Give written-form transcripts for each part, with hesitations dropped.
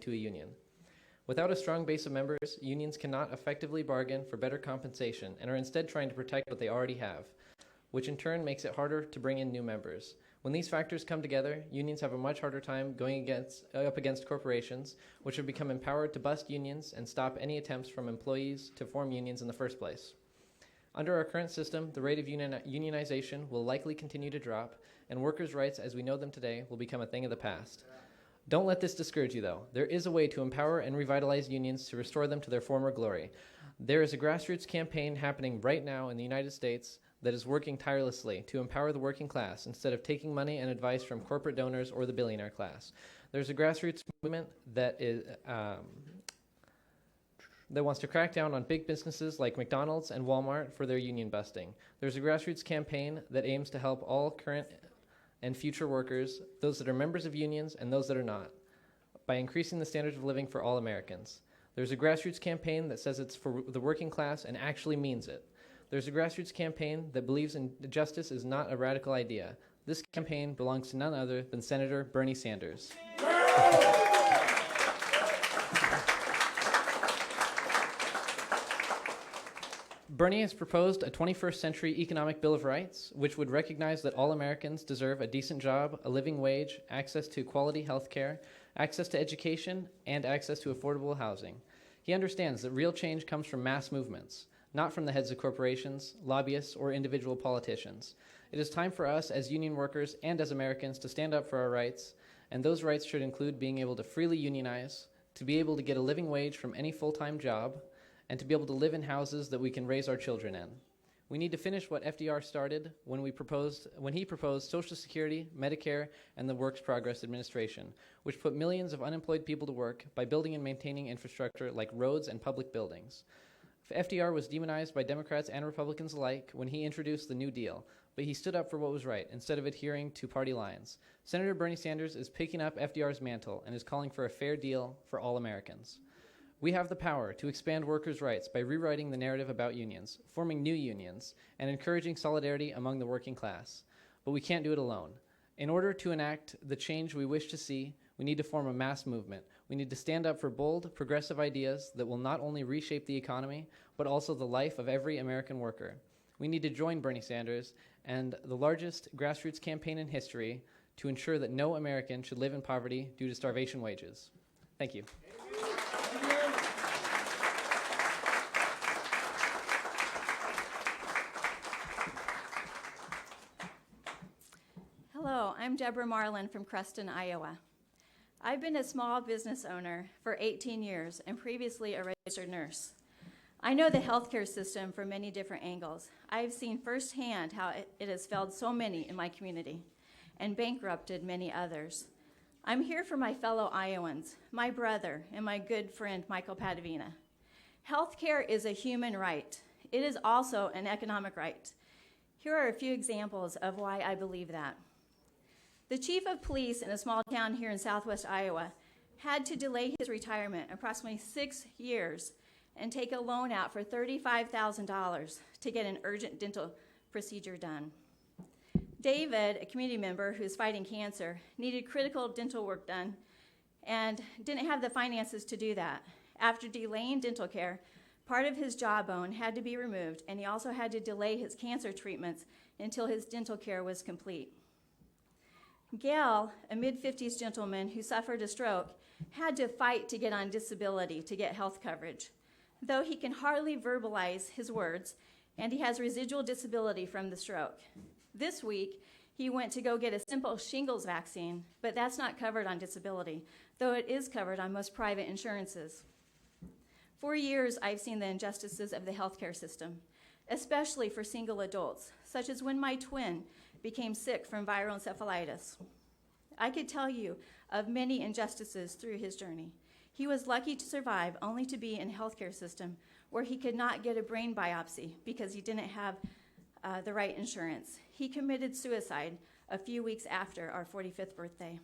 to a union. Without a strong base of members, unions cannot effectively bargain for better compensation and are instead trying to protect what they already have, which in turn makes it harder to bring in new members. When these factors come together, unions have a much harder time going up against corporations, which have become empowered to bust unions and stop any attempts from employees to form unions in the first place. Under our current system, the rate of unionization will likely continue to drop, and workers' rights as we know them today will become a thing of the past. Don't let this discourage you, though. There is a way to empower and revitalize unions to restore them to their former glory. There is a grassroots campaign happening right now in the United States that is working tirelessly to empower the working class instead of taking money and advice from corporate donors or the billionaire class. There's a grassroots movement that wants to crack down on big businesses like McDonald's and Walmart for their union busting. There's a grassroots campaign that aims to help all current and future workers, those that are members of unions and those that are not, by increasing the standards of living for all Americans. There's a grassroots campaign that says it's for the working class and actually means it. There's a grassroots campaign that believes in justice is not a radical idea. This campaign belongs to none other than Senator Bernie Sanders. Bernie has proposed a 21st century economic bill of rights, which would recognize that all Americans deserve a decent job, a living wage, access to quality health care, access to education, and access to affordable housing. He understands that real change comes from mass movements, not from the heads of corporations, lobbyists, or individual politicians. It is time for us as union workers and as Americans to stand up for our rights, and those rights should include being able to freely unionize, to be able to get a living wage from any full-time job, and to be able to live in houses that we can raise our children in. We need to finish what FDR started when he proposed Social Security, Medicare, and the Works Progress Administration, which put millions of unemployed people to work by building and maintaining infrastructure like roads and public buildings. FDR was demonized by Democrats and Republicans alike when he introduced the New Deal, but he stood up for what was right instead of adhering to party lines. Senator Bernie Sanders is picking up FDR's mantle and is calling for a fair deal for all Americans. We have the power to expand workers' rights by rewriting the narrative about unions, forming new unions, and encouraging solidarity among the working class. But we can't do it alone. In order to enact the change we wish to see, we need to form a mass movement. We need to stand up for bold, progressive ideas that will not only reshape the economy, but also the life of every American worker. We need to join Bernie Sanders and the largest grassroots campaign in history to ensure that no American should live in poverty due to starvation wages. Thank you. Hello, I'm Deborah Marlin from Creston, Iowa. I've been a small business owner for 18 years and previously a registered nurse. I know the healthcare system from many different angles. I've seen firsthand how it has failed so many in my community and bankrupted many others. I'm here for my fellow Iowans, my brother, and my good friend, Michael Padavina. Healthcare is a human right. It is also an economic right. Here are a few examples of why I believe that. The chief of police in a small town here in southwest Iowa had to delay his retirement approximately 6 years and take a loan out for $35,000 to get an urgent dental procedure done. David, a community member who's fighting cancer, needed critical dental work done and didn't have the finances to do that. After delaying dental care, part of his jawbone had to be removed, and he also had to delay his cancer treatments until his dental care was complete. Gail, a mid-50s gentleman who suffered a stroke, had to fight to get on disability to get health coverage. Though he can hardly verbalize his words, and he has residual disability from the stroke. This week, he went to go get a simple shingles vaccine, but that's not covered on disability, though it is covered on most private insurances. For years, I've seen the injustices of the healthcare system, especially for single adults, such as when my twin became sick from viral encephalitis. I could tell you of many injustices through his journey. He was lucky to survive only to be in a healthcare system where he could not get a brain biopsy because he didn't have the right insurance. He committed suicide a few weeks after our 45th birthday.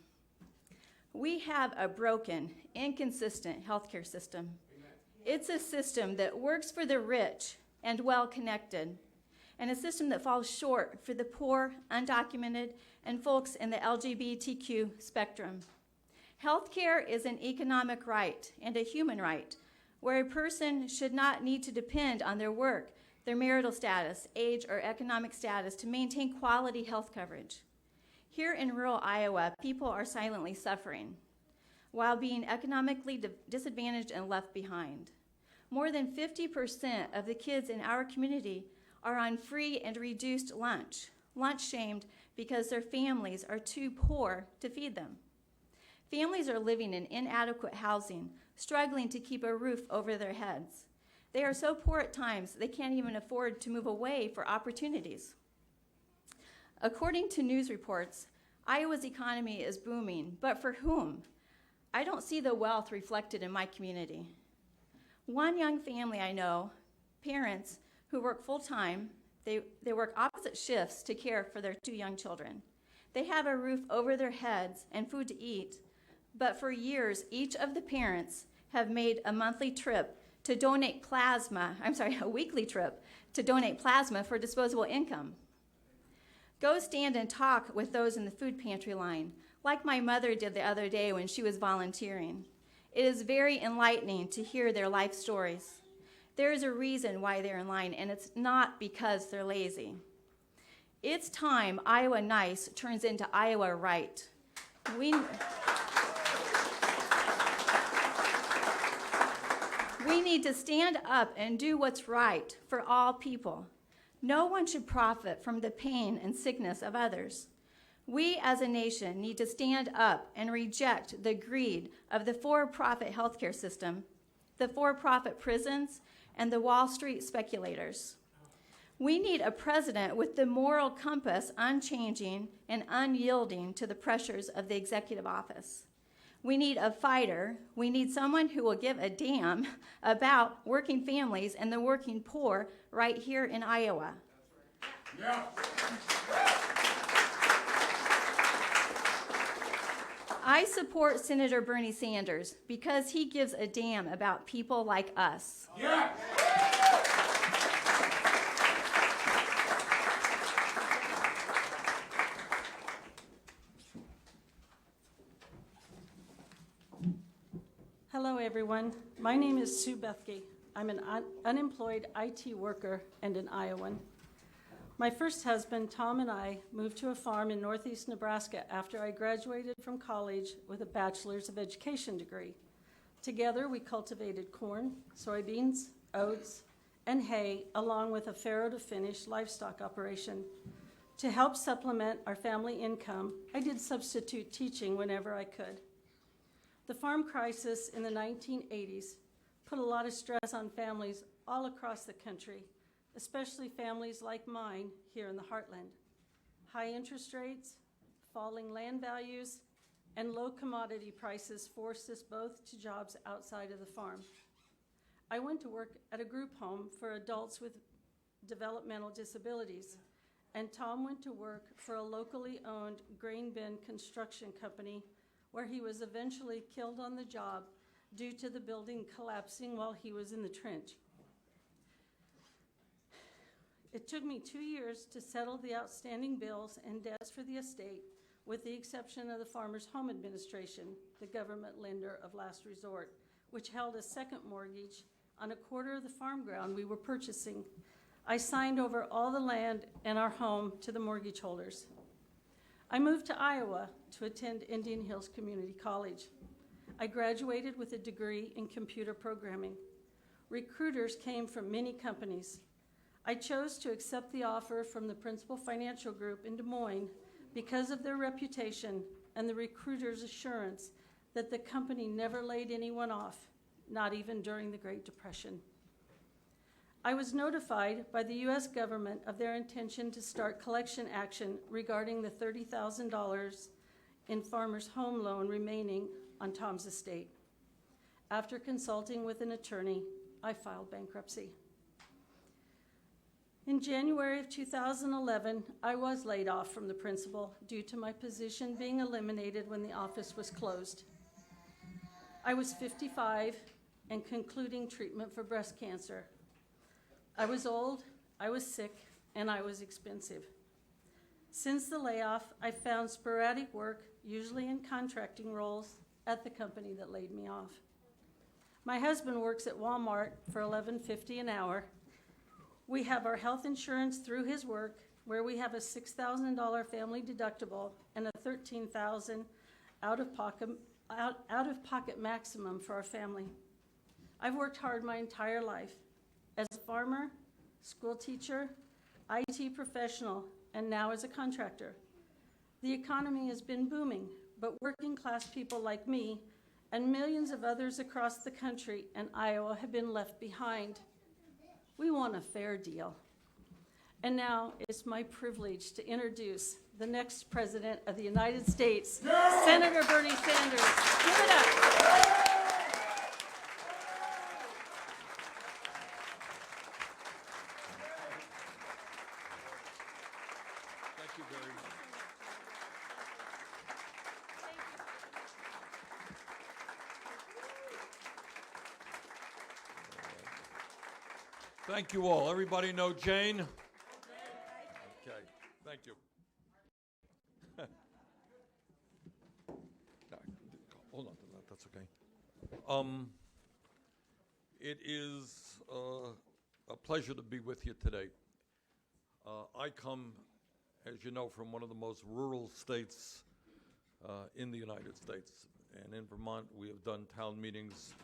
We have a broken, inconsistent healthcare system. Amen. It's a system that works for the rich and well-connected, and a system that falls short for the poor, undocumented, and folks in the LGBTQ spectrum. Healthcare is an economic right and a human right, where a person should not need to depend on their work, their marital status, age, or economic status to maintain quality health coverage. Here in rural Iowa, people are silently suffering while being economically disadvantaged and left behind. More than 50% of the kids in our community are on free and reduced lunch shamed because their families are too poor to feed them. Families are living in inadequate housing, struggling to keep a roof over their heads. They are so poor at times they can't even afford to move away for opportunities. According to news reports, Iowa's economy is booming, but for whom? I don't see the wealth reflected in my community. One young family I know, parents who work full-time, they work opposite shifts to care for their 2 young children. They have a roof over their heads and food to eat, but for years, each of the parents have made a weekly trip to donate plasma for disposable income. Go stand and talk with those in the food pantry line, like my mother did the other day when she was volunteering. It is very enlightening to hear their life stories. There is a reason why they're in line, and it's not because they're lazy. It's time Iowa Nice turns into Iowa Right. We need to stand up and do what's right for all people. No one should profit from the pain and sickness of others. We as a nation need to stand up and reject the greed of the for-profit healthcare system, the for-profit prisons, and the Wall Street speculators. We need a president with the moral compass unchanging and unyielding to the pressures of the executive office. We need a fighter. We need someone who will give a damn about working families and the working poor right here in Iowa. Yeah. I support Senator Bernie Sanders because he gives a damn about people like us. Yeah. Hello, everyone. My name is Sue Bethke. I'm an unemployed IT worker and an Iowan. My first husband, Tom, and I moved to a farm in northeast Nebraska after I graduated from college with a bachelor's of education degree. Together, we cultivated corn, soybeans, oats, and hay, along with a farrow-to-finish livestock operation. To help supplement our family income, I did substitute teaching whenever I could. The farm crisis in the 1980s put a lot of stress on families all across the country, especially families like mine here in the heartland. High interest rates, falling land values, and low commodity prices forced us both to jobs outside of the farm. I went to work at a group home for adults with developmental disabilities, and Tom went to work for a locally owned grain bin construction company where he was eventually killed on the job due to the building collapsing while he was in the trench. It took me 2 years to settle the outstanding bills and debts for the estate, with the exception of the Farmers Home Administration, the government lender of last resort, which held a second mortgage on a quarter of the farm ground we were purchasing. I signed over all the land and our home to the mortgage holders. I moved to Iowa to attend Indian Hills Community College. I graduated with a degree in computer programming. Recruiters came from many companies. I chose to accept the offer from the Principal Financial Group in Des Moines because of their reputation and the recruiter's assurance that the company never laid anyone off, not even during the Great Depression. I was notified by the U.S. government of their intention to start collection action regarding the $30,000 in farmer's home loan remaining on Tom's estate. After consulting with an attorney, I filed bankruptcy. In January of 2011, I was laid off from the principal due to my position being eliminated when the office was closed. I was 55 and concluding treatment for breast cancer. I was old, I was sick, and I was expensive. Since the layoff, I found sporadic work, usually in contracting roles, at the company that laid me off. My husband works at Walmart for $11.50 an hour. We have our health insurance through his work, where we have a $6,000 family deductible and a $13,000 out-of-pocket maximum for our family. I've worked hard my entire life as a farmer, school teacher, IT professional, and now as a contractor. The economy has been booming, but working class people like me and millions of others across the country and Iowa have been left behind. We want a fair deal. And now it's my privilege to introduce the next President of the United States, Senator Bernie Sanders. Give it up. Thank you very much. Thank you all. Everybody know Jane? Okay, thank you. Hold on to that, that's okay. It is a pleasure to be with you today. I come, as you know, from one of the most rural states in the United States. And in Vermont, we have done town meetings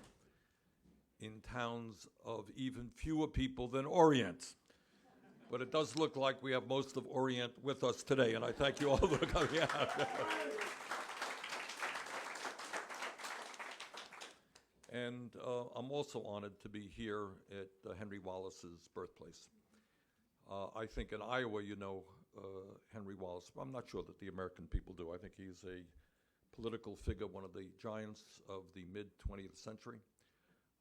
in towns of even fewer people than Orient. But it does look like we have most of Orient with us today, and I thank you all for coming out. And I'm also honored to be here at Henry Wallace's birthplace. I think in Iowa, you know Henry Wallace. I'm not sure that the American people do. I think he's a political figure, one of the giants of the mid-20th century,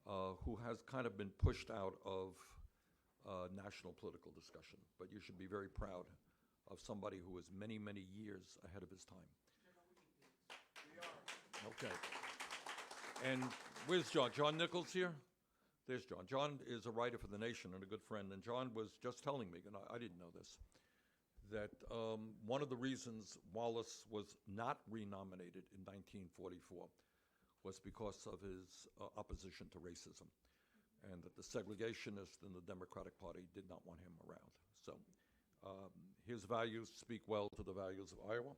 who has kind of been pushed out of national political discussion. But you should be very proud of somebody who is many, many years ahead of his time. Okay. And where's John? John Nichols here? There's John. John is a writer for The Nation and a good friend. And John was just telling me, and I didn't know this, that one of the reasons Wallace was not renominated in 1944 was because of his opposition to racism, and that the segregationists in the Democratic Party did not want him around. So his values speak well to the values of Iowa,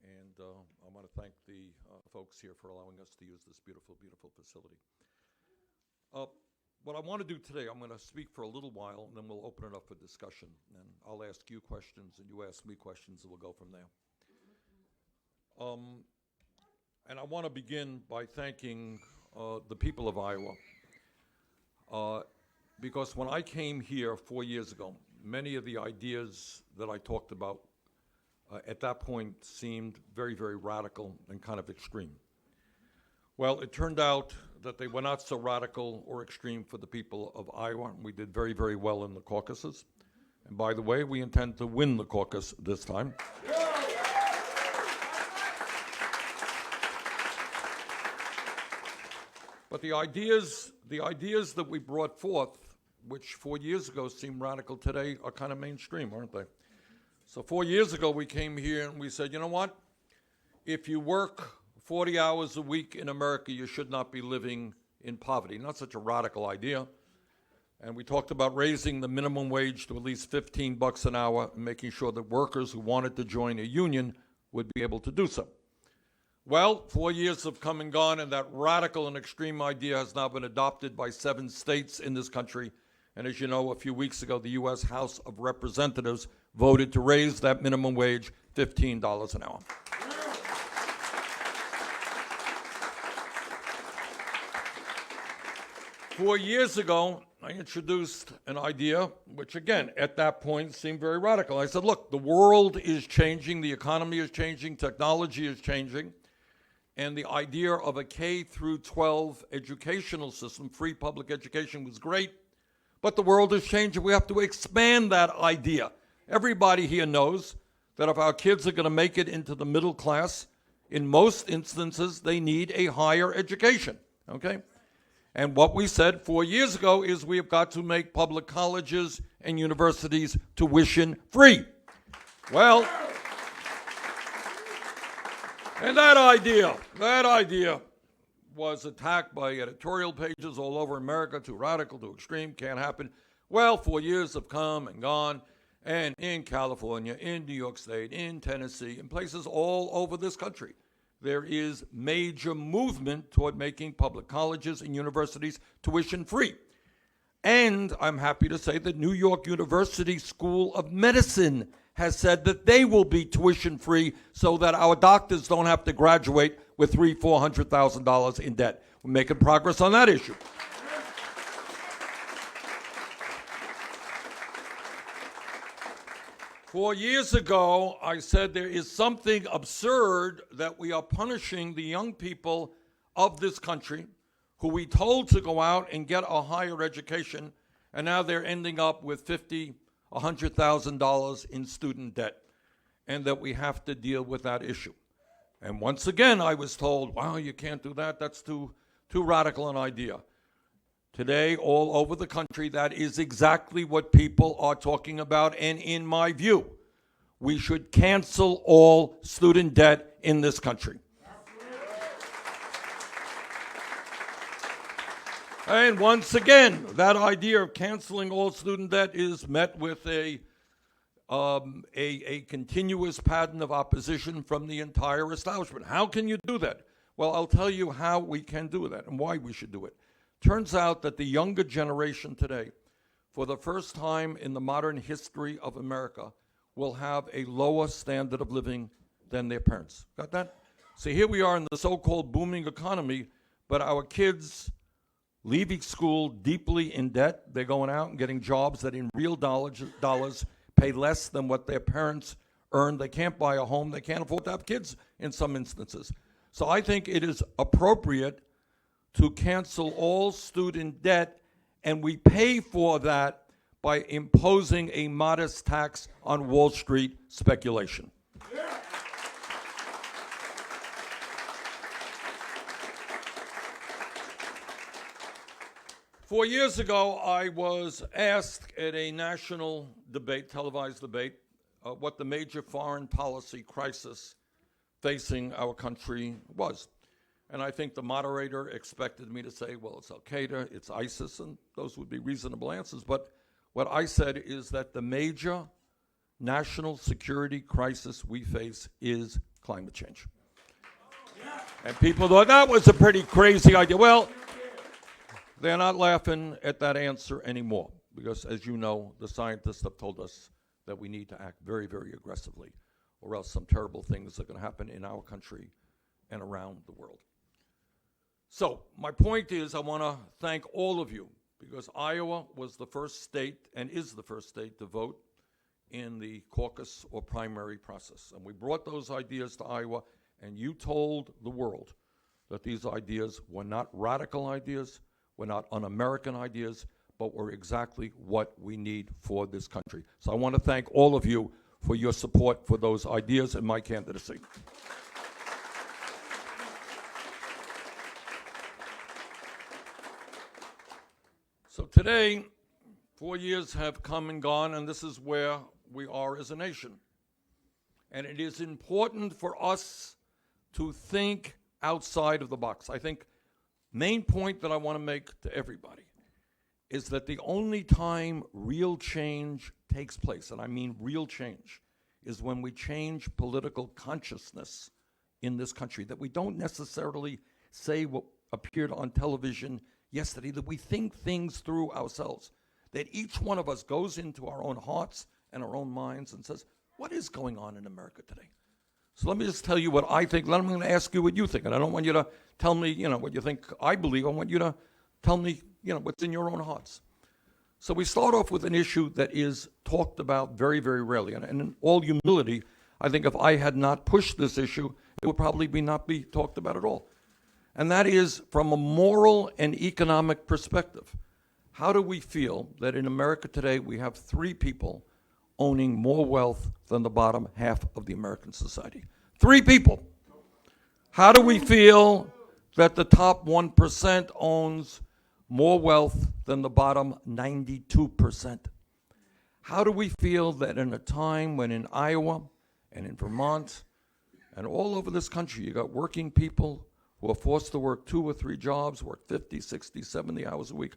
and I want to thank the folks here for allowing us to use this beautiful, beautiful facility. What I want to do today, I'm going to speak for a little while, and then we'll open it up for discussion. And I'll ask you questions, and you ask me questions, and we'll go from there. And I want to begin by thanking the people of Iowa. Because when I came here 4 years ago, many of the ideas that I talked about at that point seemed very, very radical and kind of extreme. Well, it turned out that they were not so radical or extreme for the people of Iowa. We did very, very well in the caucuses. And by the way, we intend to win the caucus this time. But the ideas that we brought forth, which 4 years ago seemed radical today, are kind of mainstream, aren't they? So 4 years ago, we came here and we said, you know what? If you work 40 hours a week in America, you should not be living in poverty. Not such a radical idea. And we talked about raising the minimum wage to at least $15 an hour and making sure that workers who wanted to join a union would be able to do so. Well, 4 years have come and gone, and that radical and extreme idea has now been adopted by 7 states in this country. And as you know, a few weeks ago, the U.S. House of Representatives voted to raise that minimum wage $15 an hour. 4 years ago, I introduced an idea, which again, at that point seemed very radical. I said, look, the world is changing, the economy is changing, technology is changing, and the idea of a K through 12 educational system, free public education, was great, but the world is changing. We have to expand that idea. Everybody here knows that if our kids are going to make it into the middle class, in most instances, they need a higher education, okay? And what we said 4 years ago is we have got to make public colleges and universities tuition free. Well, And that idea was attacked by editorial pages all over America, too radical, too extreme, can't happen. Well, 4 years have come and gone, and in California, in New York State, in Tennessee, in places all over this country, there is major movement toward making public colleges and universities tuition free. And I'm happy to say that New York University School of Medicine has said that they will be tuition free so that our doctors don't have to graduate with $300,000-$400,000 in debt. We're making progress on that issue. Four years ago, I said there is something absurd that we are punishing the young people of this country who we told to go out and get a higher education, and now they're ending up with $50,000, $100,000 in student debt, and that we have to deal with that issue. And once again, I was told, wow, you can't do that. That's too radical an idea. Today, all over the country, that is exactly what people are talking about. And in my view, we should cancel all student debt in this country. And once again, that idea of canceling all student debt is met with a continuous pattern of opposition from the entire establishment. How can you do that? Well, I'll tell you how we can do that and why we should do it. Turns out that the younger generation today, for the first time in the modern history of America, will have a lower standard of living than their parents. Got that? See, here we are in the so-called booming economy, but our kids leaving school deeply in debt. They're going out and getting jobs that in real dollars pay less than what their parents earn. They can't buy a home. They can't afford to have kids in some instances. So I think it is appropriate to cancel all student debt, and we pay for that by imposing a modest tax on Wall Street speculation. Four years ago, I was asked at a national debate, televised debate, what the major foreign policy crisis facing our country was. And I think the moderator expected me to say, well, it's Al-Qaeda, it's ISIS, and those would be reasonable answers. But what I said is that the major national security crisis we face is climate change. And people thought that was a pretty crazy idea. Well, they're not laughing at that answer anymore because, as you know, the scientists have told us that we need to act very, very aggressively, or else some terrible things are going to happen in our country and around the world. So my point is I want to thank all of you because Iowa was the first state and is the first state to vote in the caucus or primary process. And we brought those ideas to Iowa, and you told the world that these ideas were not radical ideas, were not un-American ideas, but were exactly what we need for this country. So I want to thank all of you for your support for those ideas and my candidacy. So today, 4 years have come and gone, and this is where we are as a nation. And it is important for us to think outside of the box. I think main point that I want to make to everybody is that the only time real change takes place, and I mean real change, is when we change political consciousness in this country, that we don't necessarily say what appeared on television yesterday, that we think things through ourselves, that each one of us goes into our own hearts and our own minds and says, what is going on in America today? So let me just tell you what I think. Then I'm going to ask you what you think. And I don't want you to tell me, what you think I believe. I want you to tell me, what's in your own hearts. So we start off with an issue that is talked about very, very rarely. And in all humility, I think if I had not pushed this issue, it would probably not be talked about at all. And that is from a moral and economic perspective. How do we feel that in America today we have 3 people owning more wealth than the bottom half of the American society? 3 people. How do we feel that the top 1% owns more wealth than the bottom 92%? How do we feel that in a time when in Iowa and in Vermont And all over this country, you got working people who are forced to work 2 or 3 jobs, work 50, 60, 70 hours a week.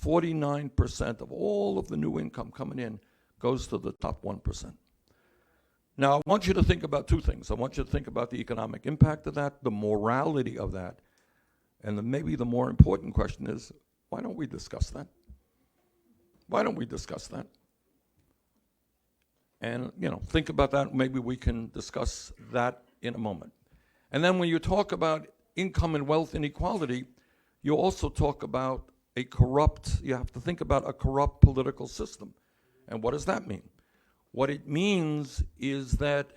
49% of all of the new income coming in goes to the top 1%. Now, I want you to think about 2 things. I want you to think about the economic impact of that, the morality of that, and maybe the more important question is, why don't we discuss that? Why don't we discuss that? And, think about that. Maybe we can discuss that in a moment. And then when you talk about income and wealth inequality, you also talk about you have to think about a corrupt political system. And what does that mean? What it means is that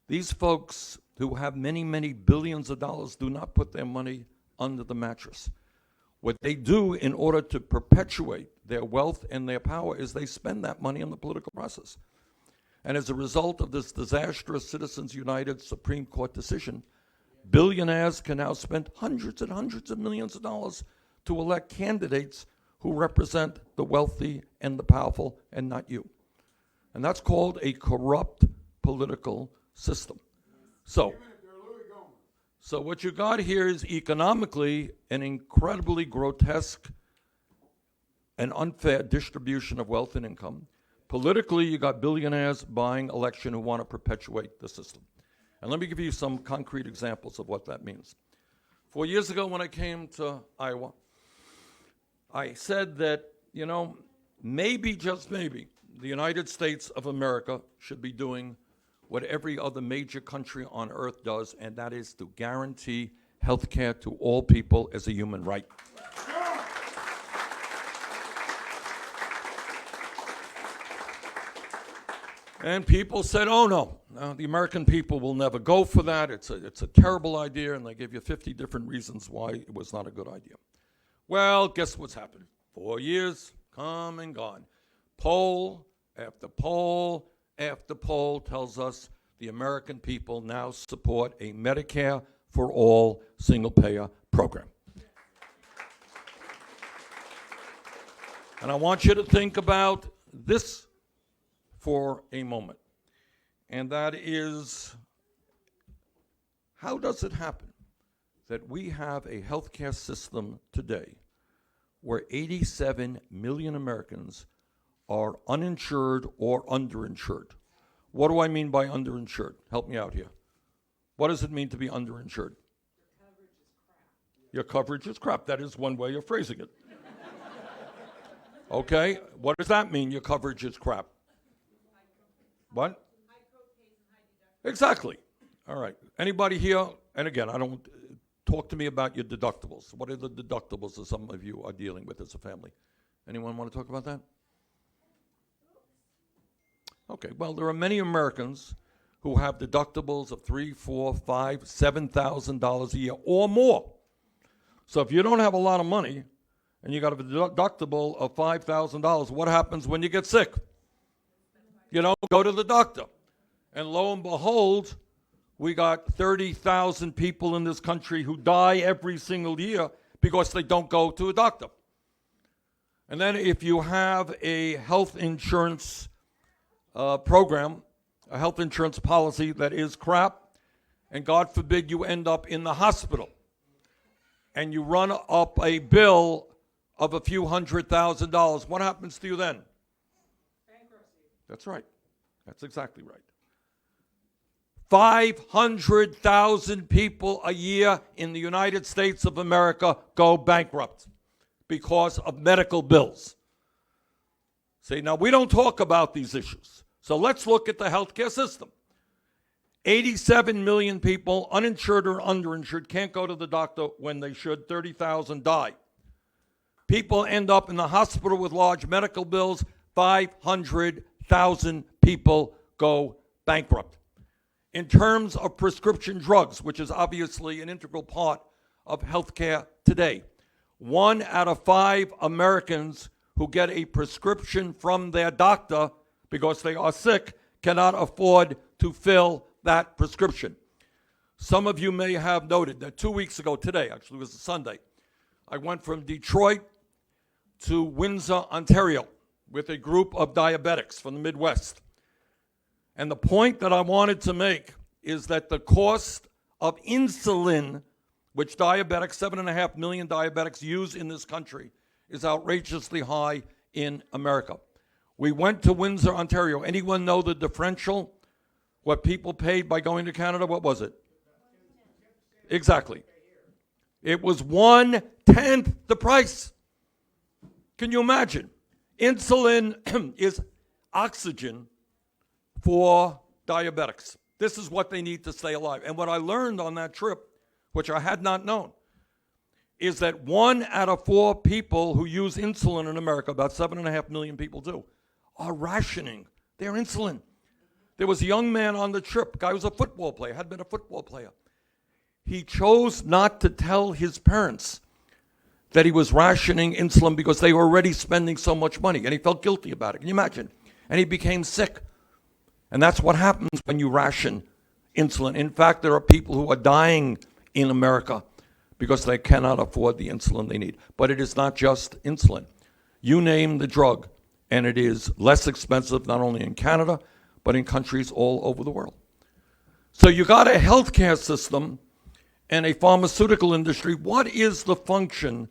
these folks who have many, many billions of dollars do not put their money under the mattress. What they do in order to perpetuate their wealth and their power is they spend that money on the political process. And as a result of this disastrous Citizens United Supreme Court decision, billionaires can now spend hundreds and hundreds of millions of dollars to elect candidates who represent the wealthy and the powerful and not you. And that's called a corrupt political system. So what you got here is economically an incredibly grotesque and unfair distribution of wealth and income. Politically, you got billionaires buying election who want to perpetuate the system. And let me give you some concrete examples of what that means. 4 years ago when I came to Iowa, I said that, maybe, just maybe, the United States of America should be doing what every other major country on earth does, and that is to guarantee health care to all people as a human right. And people said, oh no, the American people will never go for that. It's a terrible idea, and they give you 50 different reasons why it was not a good idea. Well, guess what's happened? 4 years, come and gone. Poll after poll after poll tells us the American people now support a Medicare for all single-payer program. And I want you to think about this for a moment, and that is, how does it happen that we have a healthcare system today where 87 million Americans are uninsured or underinsured? What do I mean by underinsured? Help me out here. What does it mean to be underinsured? Your coverage is crap. That is one way of phrasing it. Okay, what does that mean, your coverage is crap? What? Exactly. All right. Anybody here? And again, talk to me about your deductibles. What are the deductibles that some of you are dealing with as a family? Anyone want to talk about that? Okay. Well, there are many Americans who have deductibles of $3,000, $4,000, $5,000, $7,000 a year or more. So if you don't have a lot of money and you got a deductible of $5,000, what happens when you get sick? Go to the doctor. And lo and behold, we got 30,000 people in this country who die every single year because they don't go to a doctor. And then if you have a health insurance program, a health insurance policy that is crap, and God forbid you end up in the hospital, and you run up a bill of a few $100,000, what happens to you then? That's right. That's exactly right. 500,000 people a year in the United States of America go bankrupt because of medical bills. See, now we don't talk about these issues. So let's look at the healthcare system. 87 million people, uninsured or underinsured, can't go to the doctor when they should. 30,000 die. People end up in the hospital with large medical bills. 500,000 people go bankrupt. In terms of prescription drugs, which is obviously an integral part of healthcare today, 1 out of 5 Americans who get a prescription from their doctor because they are sick cannot afford to fill that prescription. Some of you may have noted that 2 weeks ago today, actually it was a Sunday, I went from Detroit to Windsor, Ontario, with a group of diabetics from the Midwest. And the point that I wanted to make is that the cost of insulin, which 7.5 million diabetics use in this country, is outrageously high in America. We went to Windsor, Ontario. Anyone know the differential? What people paid by going to Canada? What was it? Exactly. It was 1/10 the price. Can you imagine? Insulin is oxygen for diabetics. This is what they need to stay alive. And what I learned on that trip, which I had not known, is that 1 out of 4 people who use insulin in America, about 7.5 million people do, are rationing their insulin. There was a young man on the trip, guy was a football player, had been a football player. He chose not to tell his parents that he was rationing insulin because they were already spending so much money, and he felt guilty about it. Can you imagine? And he became sick. And that's what happens when you ration insulin. In fact, there are people who are dying in America because they cannot afford the insulin they need. But it is not just insulin. You name the drug, and it is less expensive not only in Canada, but in countries all over the world. So you got a healthcare system and a pharmaceutical industry. What is the function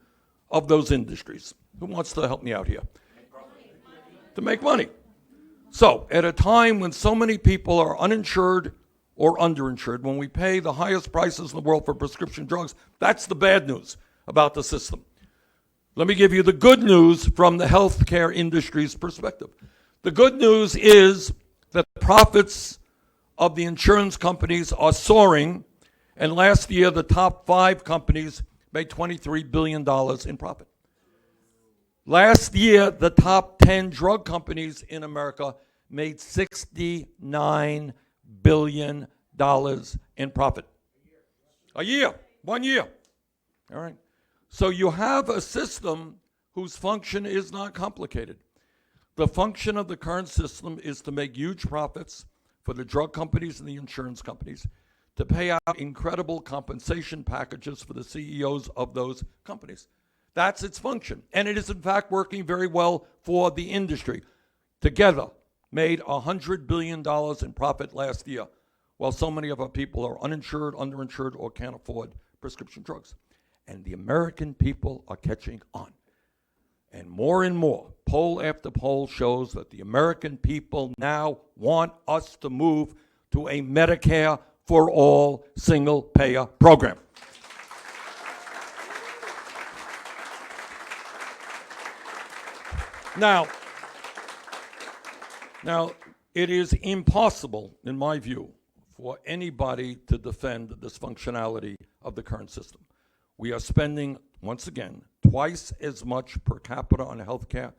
of those industries? Who wants to help me out here? To make money. So at a time when so many people are uninsured or underinsured, when we pay the highest prices in the world for prescription drugs, that's the bad news about the system. Let me give you the good news from the healthcare industry's perspective. The good news is that the profits of the insurance companies are soaring, and last year the top 5 companies made $23 billion in profit. Last year, the top 10 drug companies in America made $69 billion in profit. A year, 1 year. All right. So you have a system whose function is not complicated. The function of the current system is to make huge profits for the drug companies and the insurance companies, to pay out incredible compensation packages for the CEOs of those companies. That's its function. And it is, in fact, working very well for the industry. Together, made $100 billion in profit last year, while so many of our people are uninsured, underinsured, or can't afford prescription drugs. And the American people are catching on. And more, poll after poll shows that the American people now want us to move to a Medicare for all single-payer program. Now, it is impossible, in my view, for anybody to defend the dysfunctionality of the current system. We are spending, once again, twice as much per capita on health care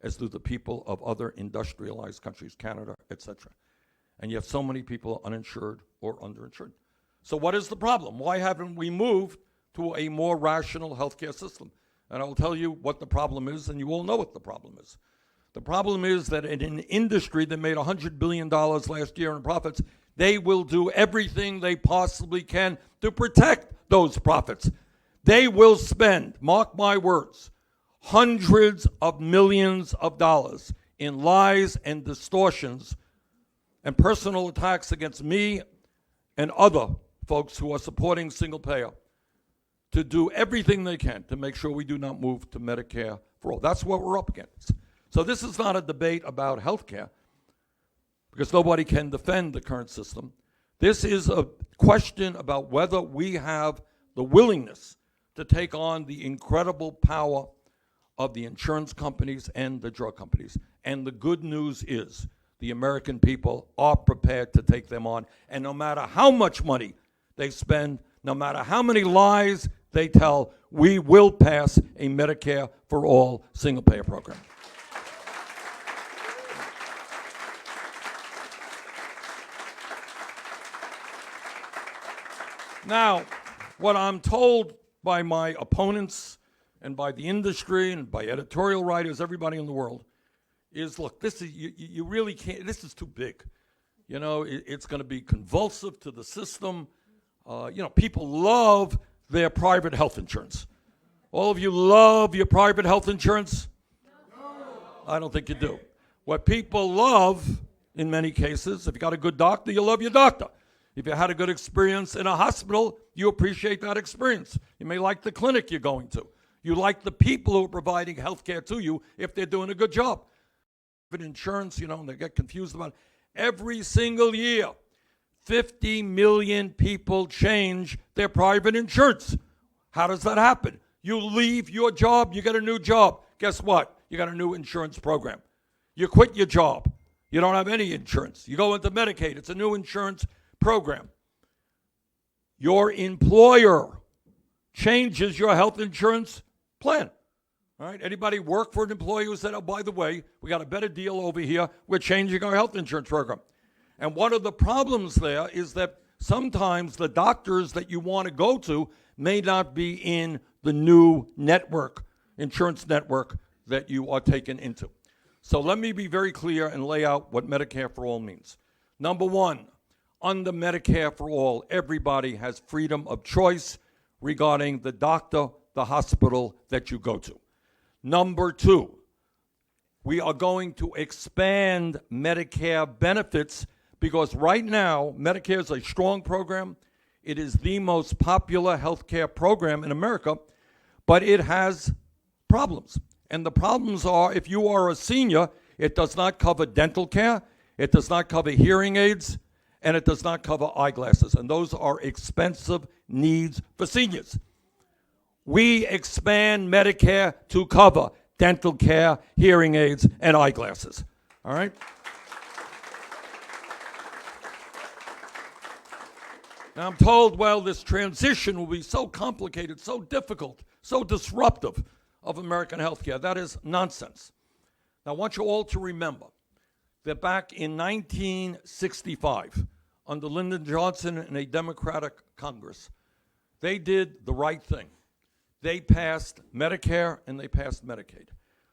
as do the people of other industrialized countries, Canada, etc. And yet so many people are uninsured or underinsured. So what is the problem? Why haven't we moved to a more rational healthcare system? And I'll tell you what the problem is, and you all know what the problem is. The problem is that in an industry that made $100 billion last year in profits, they will do everything they possibly can to protect those profits. They will spend, mark my words, hundreds of millions of dollars in lies and distortions and personal attacks against me and other folks who are supporting single payer to do everything they can to make sure we do not move to Medicare for all. That's what we're up against. So this is not a debate about health care, because nobody can defend the current system. This is a question about whether we have the willingness to take on the incredible power of the insurance companies and the drug companies. And the good news is the American people are prepared to take them on. And no matter how much money they spend, no matter how many lies they tell, we will pass a Medicare for all single-payer program. Now, what I'm told by my opponents and by the industry and by editorial writers, everybody in the world, is, look, this is you really can't, this is too big. You know, it's going to be convulsive to the system. People love their private health insurance. All of you love your private health insurance? No. I don't think you do. What people love, in many cases, if you got a good doctor, you love your doctor. If you had a good experience in a hospital, you appreciate that experience. You may like the clinic you're going to. You like the people who are providing health care to you if they're doing a good job. But insurance, and they get confused about it. Every single year, 50 million people change their private insurance. How does that happen? You leave your job, you get a new job. Guess what? You got a new insurance program. You quit your job. You don't have any insurance. You go into Medicaid. It's a new insurance program. Your employer changes your health insurance plan. All right? Anybody work for an employee who said, oh, by the way, we got a better deal over here. We're changing our health insurance program. And one of the problems there is that sometimes the doctors that you want to go to may not be in the new network, insurance network that you are taken into. So let me be very clear and lay out what Medicare for All means. Number one, under Medicare for All, everybody has freedom of choice regarding the doctor, the hospital that you go to. Number two, we are going to expand Medicare benefits because right now, Medicare is a strong program. It is the most popular health care program in America, but it has problems. And the problems are, if you are a senior, it does not cover dental care, it does not cover hearing aids, and it does not cover eyeglasses. And those are expensive needs for seniors. We expand Medicare to cover dental care, hearing aids, and eyeglasses. All right? Now, I'm told, well, this transition will be so complicated, so difficult, so disruptive of American healthcare. That is nonsense. Now, I want you all to remember that back in 1965, under Lyndon Johnson and a Democratic Congress, they did the right thing. They passed Medicare and they passed Medicaid.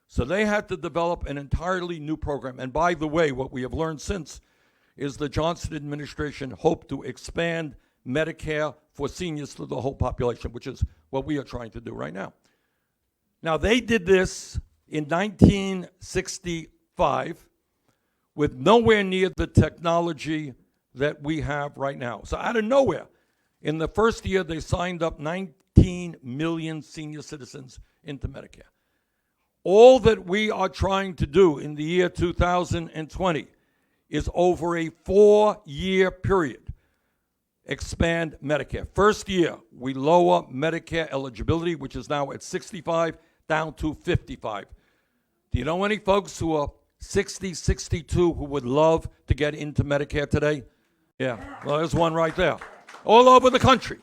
So they had to develop an entirely new program. And by the way, what we have learned since is the Johnson administration hoped to expand Medicare for seniors to the whole population, which is what we are trying to do right now. Now, they did this in 1965 with nowhere near the technology that we have right now. So out of nowhere, in the first year, they signed up 19 million senior citizens into Medicare. All that we are trying to do in the year 2020 is over a 4-year period expand Medicare. First year, we lower Medicare eligibility, which is now at 65, down to 55. Do you know any folks who are 60, 62 who would love to get into Medicare today? Yeah, well, there's one right there. All over the country.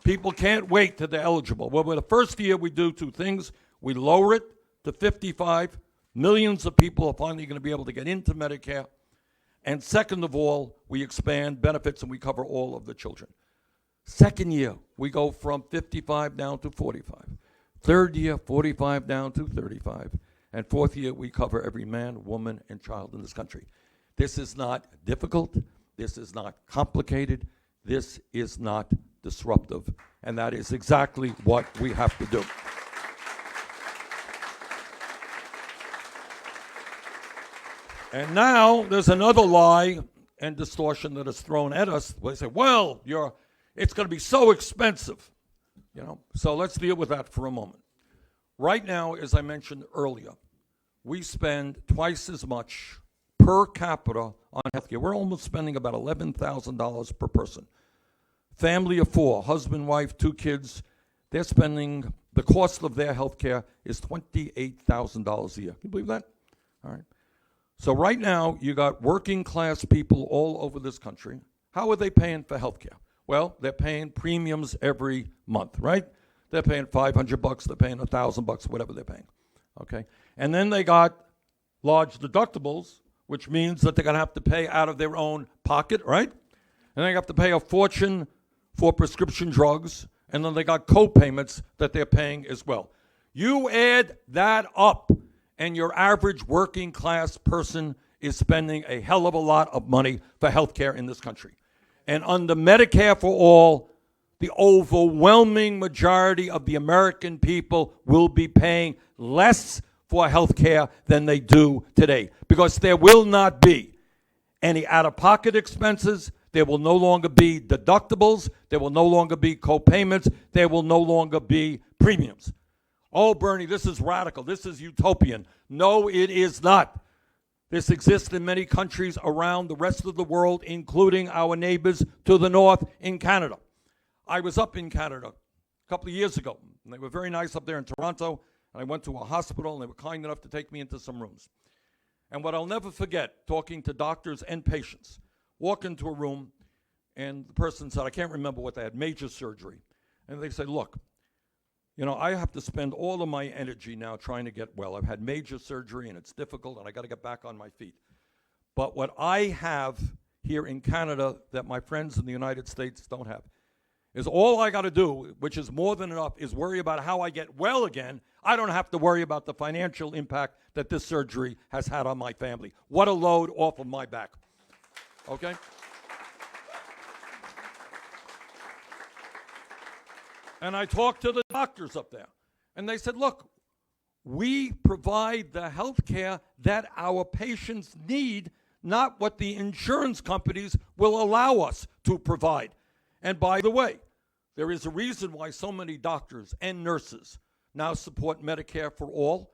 People can't wait till they're eligible. Well, the first year we do two things. We lower it to 55. Millions of people are finally going to be able to get into Medicare. And second of all, we expand benefits and we cover all of the children. Second year, we go from 55 down to 45. Third year, 45 down to 35. And fourth year, we cover every man, woman, and child in this country. This is not difficult. This is not complicated. This is not disruptive. And that is exactly what we have to do. And now there's another lie and distortion that is thrown at us. They say, well, it's going to be so expensive. So let's deal with that for a moment. Right now, as I mentioned earlier, we spend twice as much per capita on healthcare. We're almost spending about $11,000 per person. Family of 4, husband, wife, 2 kids, they're spending, the cost of their healthcare is $28,000 a year. Can you believe that? All right. So right now, you got working class people all over this country. How are they paying for healthcare? Well, they're paying premiums every month, right? They're paying $500, they're paying $1,000, whatever they're paying. Okay? And then they got large deductibles, which means that they're going to have to pay out of their own pocket, right? And they have to pay a fortune for prescription drugs, and then they got co-payments that they're paying as well. You add that up, and your average working class person is spending a hell of a lot of money for health care in this country. And under Medicare for All, the overwhelming majority of the American people will be paying less for health care than they do today, because there will not be any out-of-pocket expenses, There will no longer be deductibles. There will no longer be co-payments. There will no longer be premiums. Oh, Bernie, this is radical. This is utopian. No, it is not. This exists in many countries around the rest of the world, including our neighbors to the north in Canada. I was up in Canada a couple of years ago, and they were very nice up there in Toronto, and I went to a hospital, and they were kind enough to take me into some rooms. And what I'll never forget, talking to doctors and patients, walk into a room, and the person said, I can't remember what they had, major surgery. And they said, look, you know, I have to spend all of my energy now trying to get well. I've had major surgery, and it's difficult, and I got to get back on my feet. But what I have here in Canada that my friends in the United States don't have is all I got to do, which is more than enough, is worry about how I get well again. I don't have to worry about the financial impact that this surgery has had on my family. What a load off of my back. Okay? And I talked to the doctors up there, and they said, look, we provide the health care that our patients need, not what the insurance companies will allow us to provide. And by the way, there is a reason why so many doctors and nurses now support Medicare for all,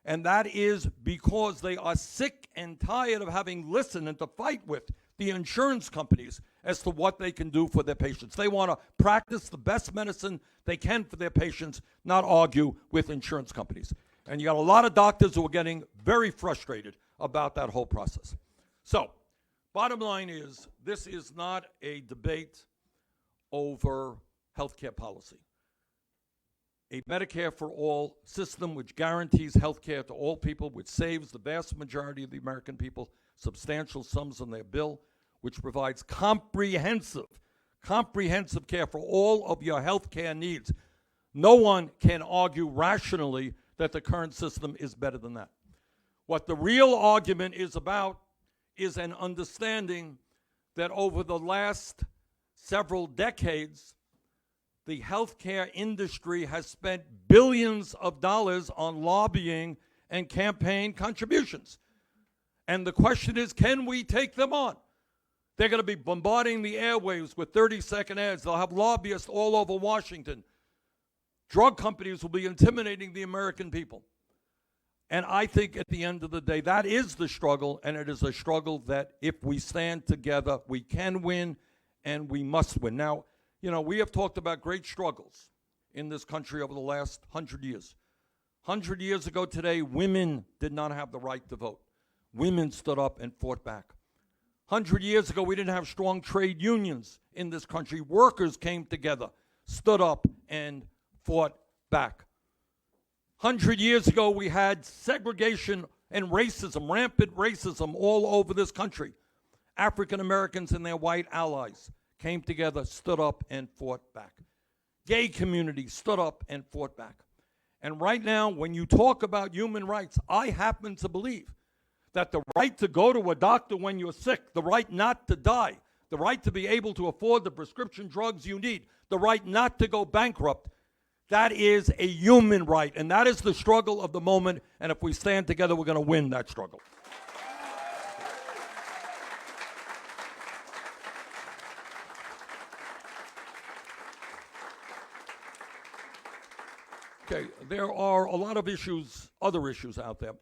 and that is because they are sick and tired of having listened and to fight with the insurance companies as to what they can do for their patients. They want to practice the best medicine they can for their patients, not argue with insurance companies. And you got a lot of doctors who are getting very frustrated about that whole process. So, bottom line is, this is not a debate over healthcare policy. A Medicare for all system which guarantees health care to all people, which saves the vast majority of the American people substantial sums on their bill, which provides comprehensive care for all of your health care needs. No one can argue rationally that the current system is better than that. What the real argument is about is an understanding that over the last several decades, the healthcare industry has spent billions of dollars on lobbying and campaign contributions. And the question is, can we take them on? They're going to be bombarding the airwaves with 30-second ads. They'll have lobbyists all over Washington. Drug companies will be intimidating the American people. And I think at the end of the day, that is the struggle, and it is a struggle that if we stand together, we can win, and we must win. Now, you know, we have talked about great struggles in this country over the last 100 years. 100 years ago today, women did not have the right to vote. Women stood up and fought back. 100 years ago, we didn't have strong trade unions in this country. Workers came together, stood up, and fought back. 100 years ago, we had segregation and racism, rampant racism all over this country. African Americans and their white allies came together, stood up, and fought back. Gay community stood up and fought back. And right now, when you talk about human rights, I happen to believe that the right to go to a doctor when you're sick, the right not to die, the right to be able to afford the prescription drugs you need, the right not to go bankrupt, that is a human right. And that is the struggle of the moment. And if we stand together, we're going to win that struggle. Okay, there are a lot of issues, other issues out there,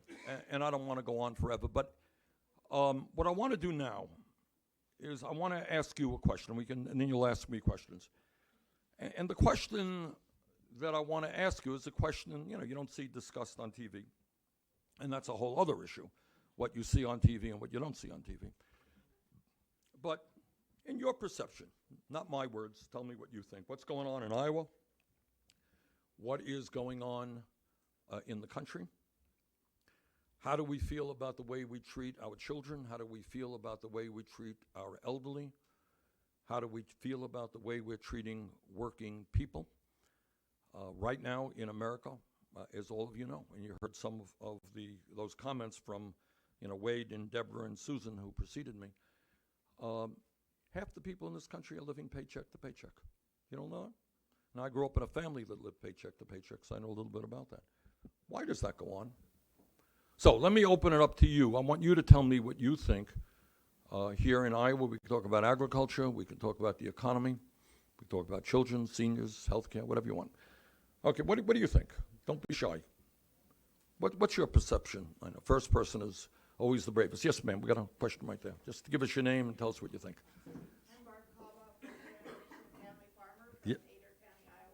and I don't want to go on forever, but what I want to do now is I want to ask you a question, and then you'll ask me questions. And the question that I want to ask you is a question, you know, you don't see discussed on TV, and that's a whole other issue, what you see on TV and what you don't see on TV. But in your perception, not my words, tell me what you think. What's going on in Iowa? What is going on in the country? How do we feel about the way we treat our children? How do we feel about the way we treat our elderly? How do we feel about the way we're treating working people? Right now in America, as all of you know, and you heard some of those comments from, you know, Wade and Deborah and Susan who preceded me, half the people in this country are living paycheck to paycheck. You don't know it? And I grew up in a family that lived paycheck to paycheck, so I know a little bit about that. Why does that go on? So let me open it up to you. I want you to tell me what you think Here in Iowa, we can talk about agriculture, we can talk about the economy, we can talk about children, seniors, healthcare, whatever you want. Okay, what do you think? Don't be shy. What's your perception? I know first person is always the bravest. Yes, ma'am, we got a question right there. Just give us your name and tell us what you think.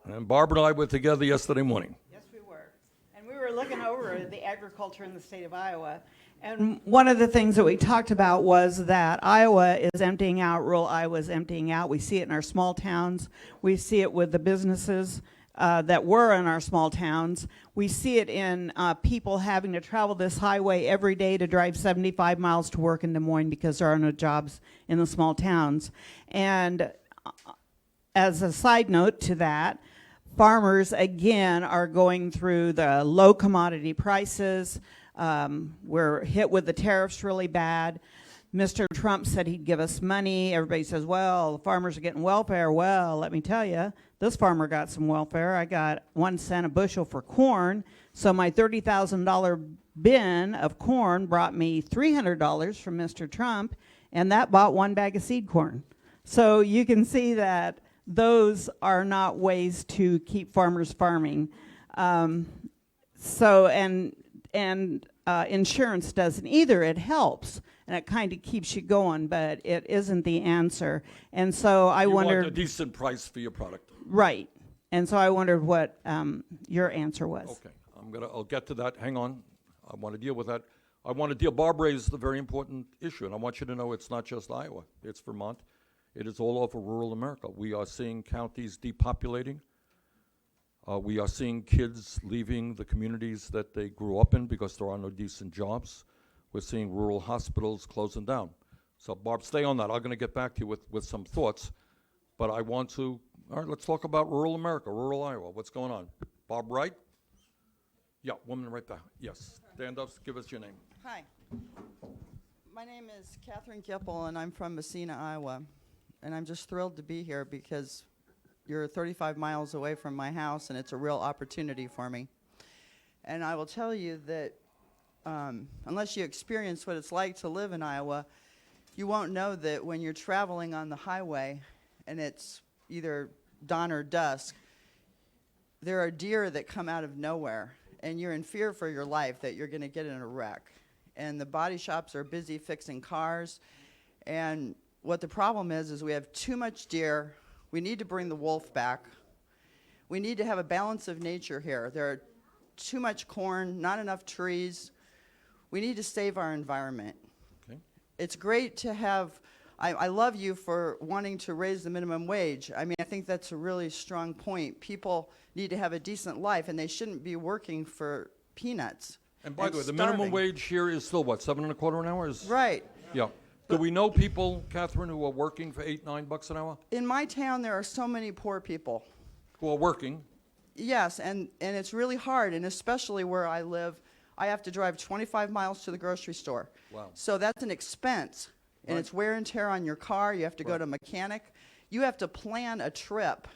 And Barbara and I were together yesterday morning. Yes, we were. And we were looking over the agriculture in the state of Iowa. And one of the things that we talked about was that Iowa is emptying out, rural Iowa is emptying out. We see it in our small towns. We see it with the businesses that were in our small towns. We see it in people having to travel this highway every day to drive 75 miles to work in Des Moines because there are no jobs in the small towns. And as a side note to that, farmers, again, are going through the low commodity prices. We're hit with the tariffs really bad. Mr. Trump said he'd give us money. Everybody says, well, the farmers are getting welfare. Well, let me tell you, this farmer got some welfare. I got 1 cent a bushel for corn. So my $30,000 bin of corn brought me $300 from Mr. Trump, and that bought 1 bag of seed corn. So you can see that those are not ways to keep farmers farming. Insurance doesn't either. It helps, and it kind of keeps you going, but it isn't the answer. And so I wondered... You want a decent price for your product. Right. And so I wondered what your answer was. Okay. I'll get to that. Hang on. I want to deal with that. Barb raised a very important issue, and I want you to know it's not just Iowa. It's Vermont. It is all over rural America. We are seeing counties depopulating. We are seeing kids leaving the communities that they grew up in because there are no decent jobs. We're seeing rural hospitals closing down. So, Barb, stay on that. I'm going to get back to you with some thoughts. But I want to, all right, let's talk about rural America, rural Iowa. What's going on? Barb Wright? Yeah, woman right there. Yes. Stand up. Give us your name. Hi. My name is Catherine Gipple, and I'm from Messina, Iowa. And I'm just thrilled to be here because you're 35 miles away from my house, and it's a real opportunity for me. And I will tell you that unless you experience what it's like to live in Iowa, you won't know that when you're traveling on the highway and it's either dawn or dusk, there are deer that come out of nowhere, and you're in fear for your life that you're going to get in a wreck. And the body shops are busy fixing cars, and what the problem is we have too much deer. We need to bring the wolf back. We need to have a balance of nature here. There are too much corn, not enough trees. We need to save our environment. Okay. It's great to have, I love you for wanting to raise the minimum wage. I mean, I think that's a really strong point. People need to have a decent life, and they shouldn't be working for peanuts. And by the way, the minimum wage here is still what, $7.25 an hour? Right. Yeah. Do we know people, Catherine, who are working for $8, $9 an hour? In my town, there are so many poor people. Who are working? Yes, and it's really hard, and especially where I live, I have to drive 25 miles to the grocery store. Wow. So that's an expense, and Right. it's wear and tear on your car. You have to go to a mechanic. You have to plan a trip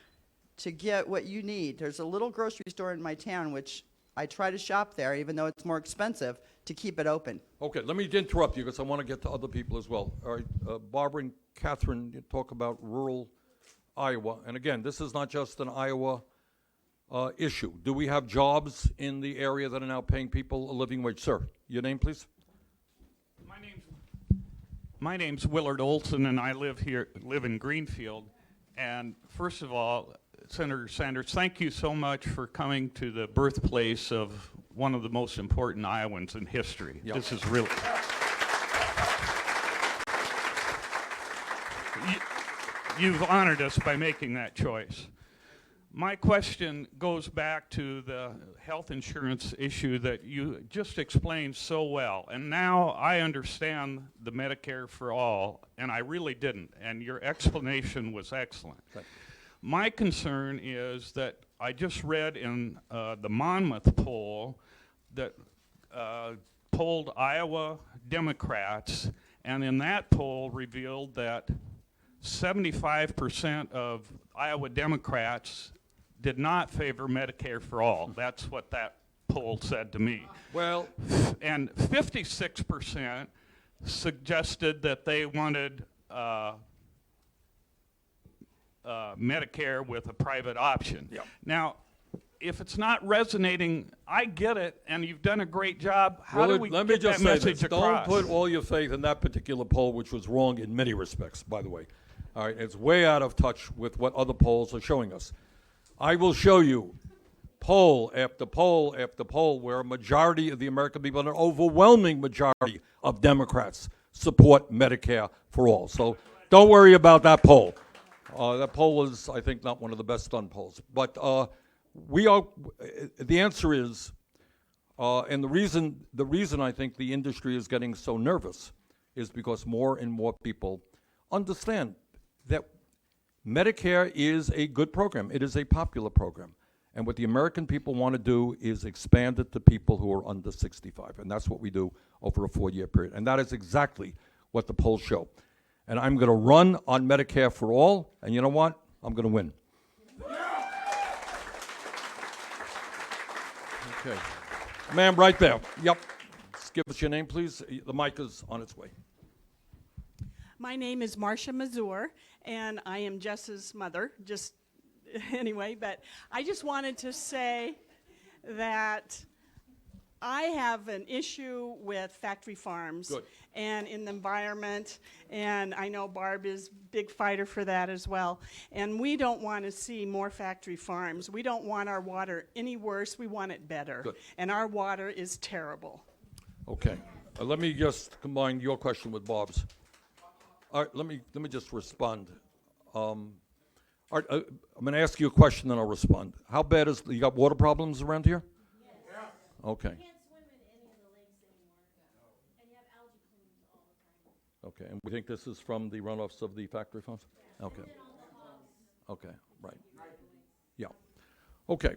to get what you need. There's a little grocery store in my town, which I try to shop there, even though it's more expensive, to keep it open. Okay, let me interrupt you because I want to get to other people as well. All right, Barbara and Catherine, you talk about rural Iowa. And again, this is not just an Iowa issue. Do we have jobs in the area that are now paying people a living wage? Sir, your name, please? My name's Willard Olson, and I live in Greenfield. And first of all, Senator Sanders, thank you so much for coming to the birthplace of one of the most important Iowans in history. Yep. This is really... You've honored us by making that choice. My question goes back to the health insurance issue that you just explained so well. And now I understand the Medicare for all, and I really didn't. And your explanation was excellent. Okay. My concern is that I just read in the Monmouth poll that polled Iowa Democrats, and in that poll revealed that 75% of Iowa Democrats did not favor Medicare for all. That's what that poll said to me. Well, And 56% suggested that they wanted Medicare with a private option. Yep. Now, if it's not resonating, I get it, and you've done a great job. How do we Let me get just that say message this. Don't across? put all your faith in that particular poll, which was wrong in many respects, by the way. All right, it's way out of touch with what other polls are showing us. I will show you poll after poll after poll where a majority of the American people, an overwhelming majority of Democrats, support Medicare for all. So don't worry about that poll. That poll is, I think, not one of the best done polls. But the answer is, and the reason I think the industry is getting so nervous is because more and more people understand that Medicare is a good program. It is a popular program. And what the American people want to do is expand it to people who are under 65. And that's what we do over a 4-year period. And that is exactly what the polls show. And I'm going to run on Medicare for all. And you know what? I'm going to win. Okay. Ma'am, right there. Yep. Just give us your name, please. The mic is on its way. My name is Marcia Mazur, and I am Jess's mother, just anyway, but I just wanted to say that I have an issue with factory farms and in the environment, and I know Barb is a big fighter for that as well, and we don't want to see more factory farms. We don't want our water any worse. We want it better, and our water is terrible. Okay. Let me just combine your question with Bob's. All right, let me just respond. All right, I'm going to ask you a question, then I'll respond. How bad is you got water problems around here? Yes. Okay. You can't swim in any of the lakes anymore, and you have algae blooms all the time. Okay, and we think this is from the runoffs of the factory farms? Yeah. Okay. Okay, right. Yeah. Okay.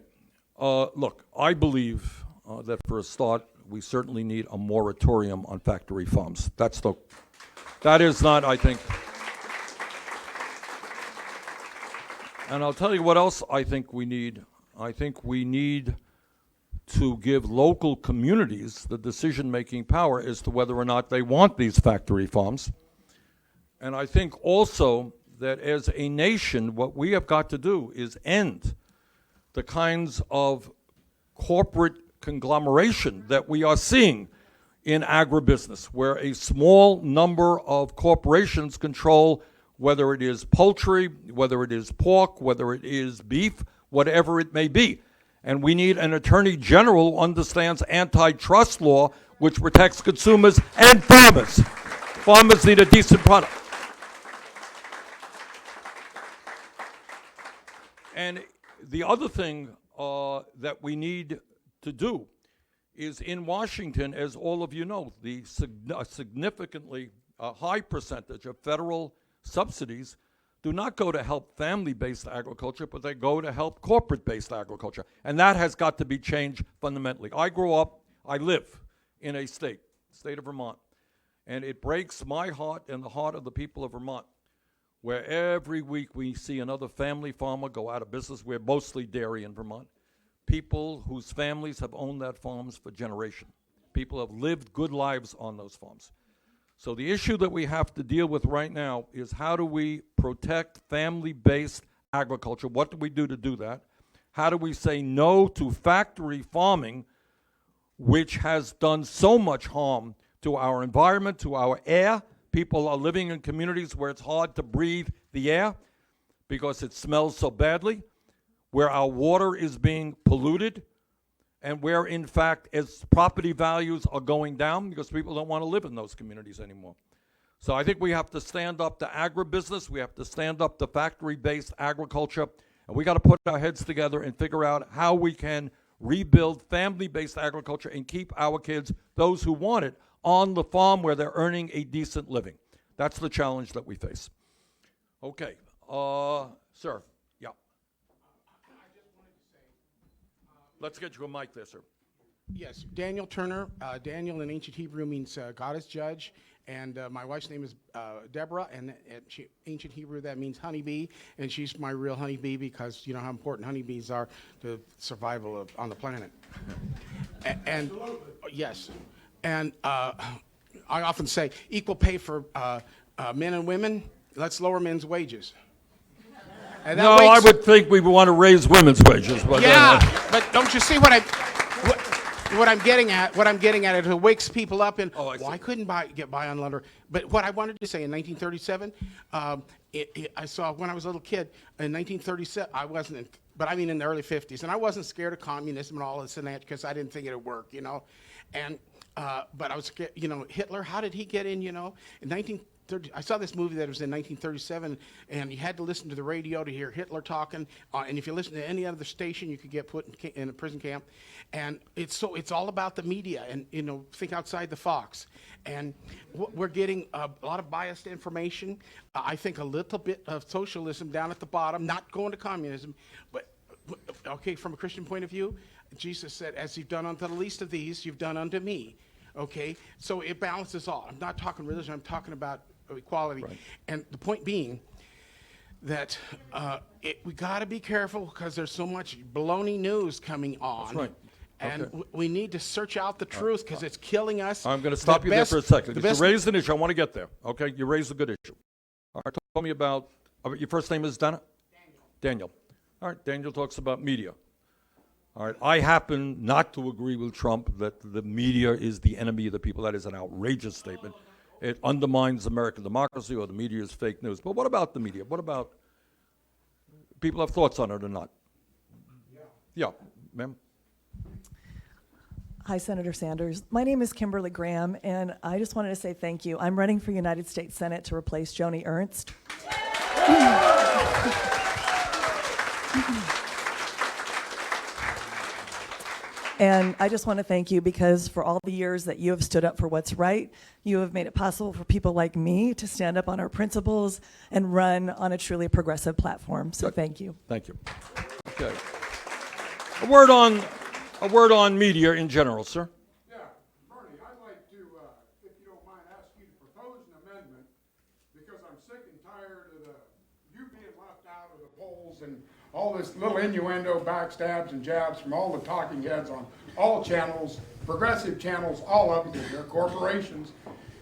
Look, I believe that for a start, we certainly need a moratorium on factory farms. That is not, I think. And I'll tell you what else I think we need. I think we need to give local communities the decision-making power as to whether or not they want these factory farms. And I think also that as a nation, what we have got to do is end the kinds of corporate conglomeration that we are seeing in agribusiness, where a small number of corporations control whether it is poultry, whether it is pork, whether it is beef, whatever it may be. And we need an attorney general who understands antitrust law, which protects consumers and farmers. Farmers need a decent product. And the other thing that we need to do is in Washington, as all of you know, the significantly high percentage of federal subsidies do not go to help family-based agriculture, but they go to help corporate-based agriculture. And that has got to be changed fundamentally. I live in a state of Vermont, and it breaks my heart and the heart of the people of Vermont, where every week we see another family farmer go out of business. We're mostly dairy in Vermont. People whose families have owned that farms for generations. People have lived good lives on those farms. So the issue that we have to deal with right now is how do we protect family-based agriculture? What do we do to do that? How do we say no to factory farming, which has done so much harm to our environment, to our air? People are living in communities where it's hard to breathe the air because it smells so badly, where our water is being polluted, and where, in fact, as property values are going down because people don't want to live in those communities anymore. So I think we have to stand up to agribusiness. We have to stand up to factory-based agriculture. And we got to put our heads together and figure out how we can rebuild family-based agriculture and keep our kids, those who want it, on the farm where they're earning a decent living. That's the challenge that we face. Okay. Sir. Yeah. Let's get you a mic there, sir. Yes, Daniel Turner. Daniel in ancient Hebrew means God is judge. And my wife's name is Deborah, and ancient Hebrew that means honeybee. And she's my real honeybee because you know how important honeybees are to survival on the planet. And yes, and I often say equal pay for men and women. Let's lower men's wages. And that No, I would think we want to raise women's wages. But yeah, but don't you see what I'm getting at? What I'm getting at is it wakes people up and I see. I couldn't get by on lumber. But what I wanted to say in 1937, I saw when I was a little kid in 1937. I wasn't, but I mean in the early 50s, and I wasn't scared of communism and all this and that because I didn't think it would work, you know. And but I was scared, you know, Hitler. How did he get in? You know, in 1930, I saw this movie that was in 1937, and you had to listen to the radio to hear Hitler talking. And if you listen to any other station, you could get put in a prison camp. And it's all about the media, and you know, think outside the box. And we're getting a lot of biased information. I think a little bit of socialism down at the bottom, not going to communism, but okay, from a Christian point of view, Jesus said, "As you've done unto the least of these, you've done unto me." Okay, so it balances all. I'm not talking religion. I'm talking about equality. Right. And the point being that we got to be careful because there's so much baloney news coming on. That's right. And Okay. We need to search out the truth because it's killing us. I'm going to stop you there for a second. You raised an issue. I want to get there. Okay, you raised a good issue. All right, tell me about your first name is Daniel. Daniel. All right, Daniel talks about media. All right, I happen not to agree with Trump that the media is the enemy of the people. That is an outrageous statement. It undermines American democracy, or the media is fake news. But what about the media? What about people have thoughts on it or not? Yeah, ma'am. Hi, Senator Sanders. My name is Kimberly Graham, and I just wanted to say thank you. I'm running for United States Senate to replace Joni Ernst. And I just want to thank you because for all the years that you have stood up for what's right, you have made it possible for people like me to stand up on our principles and run on a truly progressive platform. So thank you. Thank you. Okay. A word on media in general, sir. Yeah, Bernie, I'd like to, if you don't mind, ask you to propose an amendment because I'm sick and tired of you being left out of the polls and all this little innuendo, backstabs, and jabs from all the talking heads on all channels, progressive channels, all of them, because they're corporations.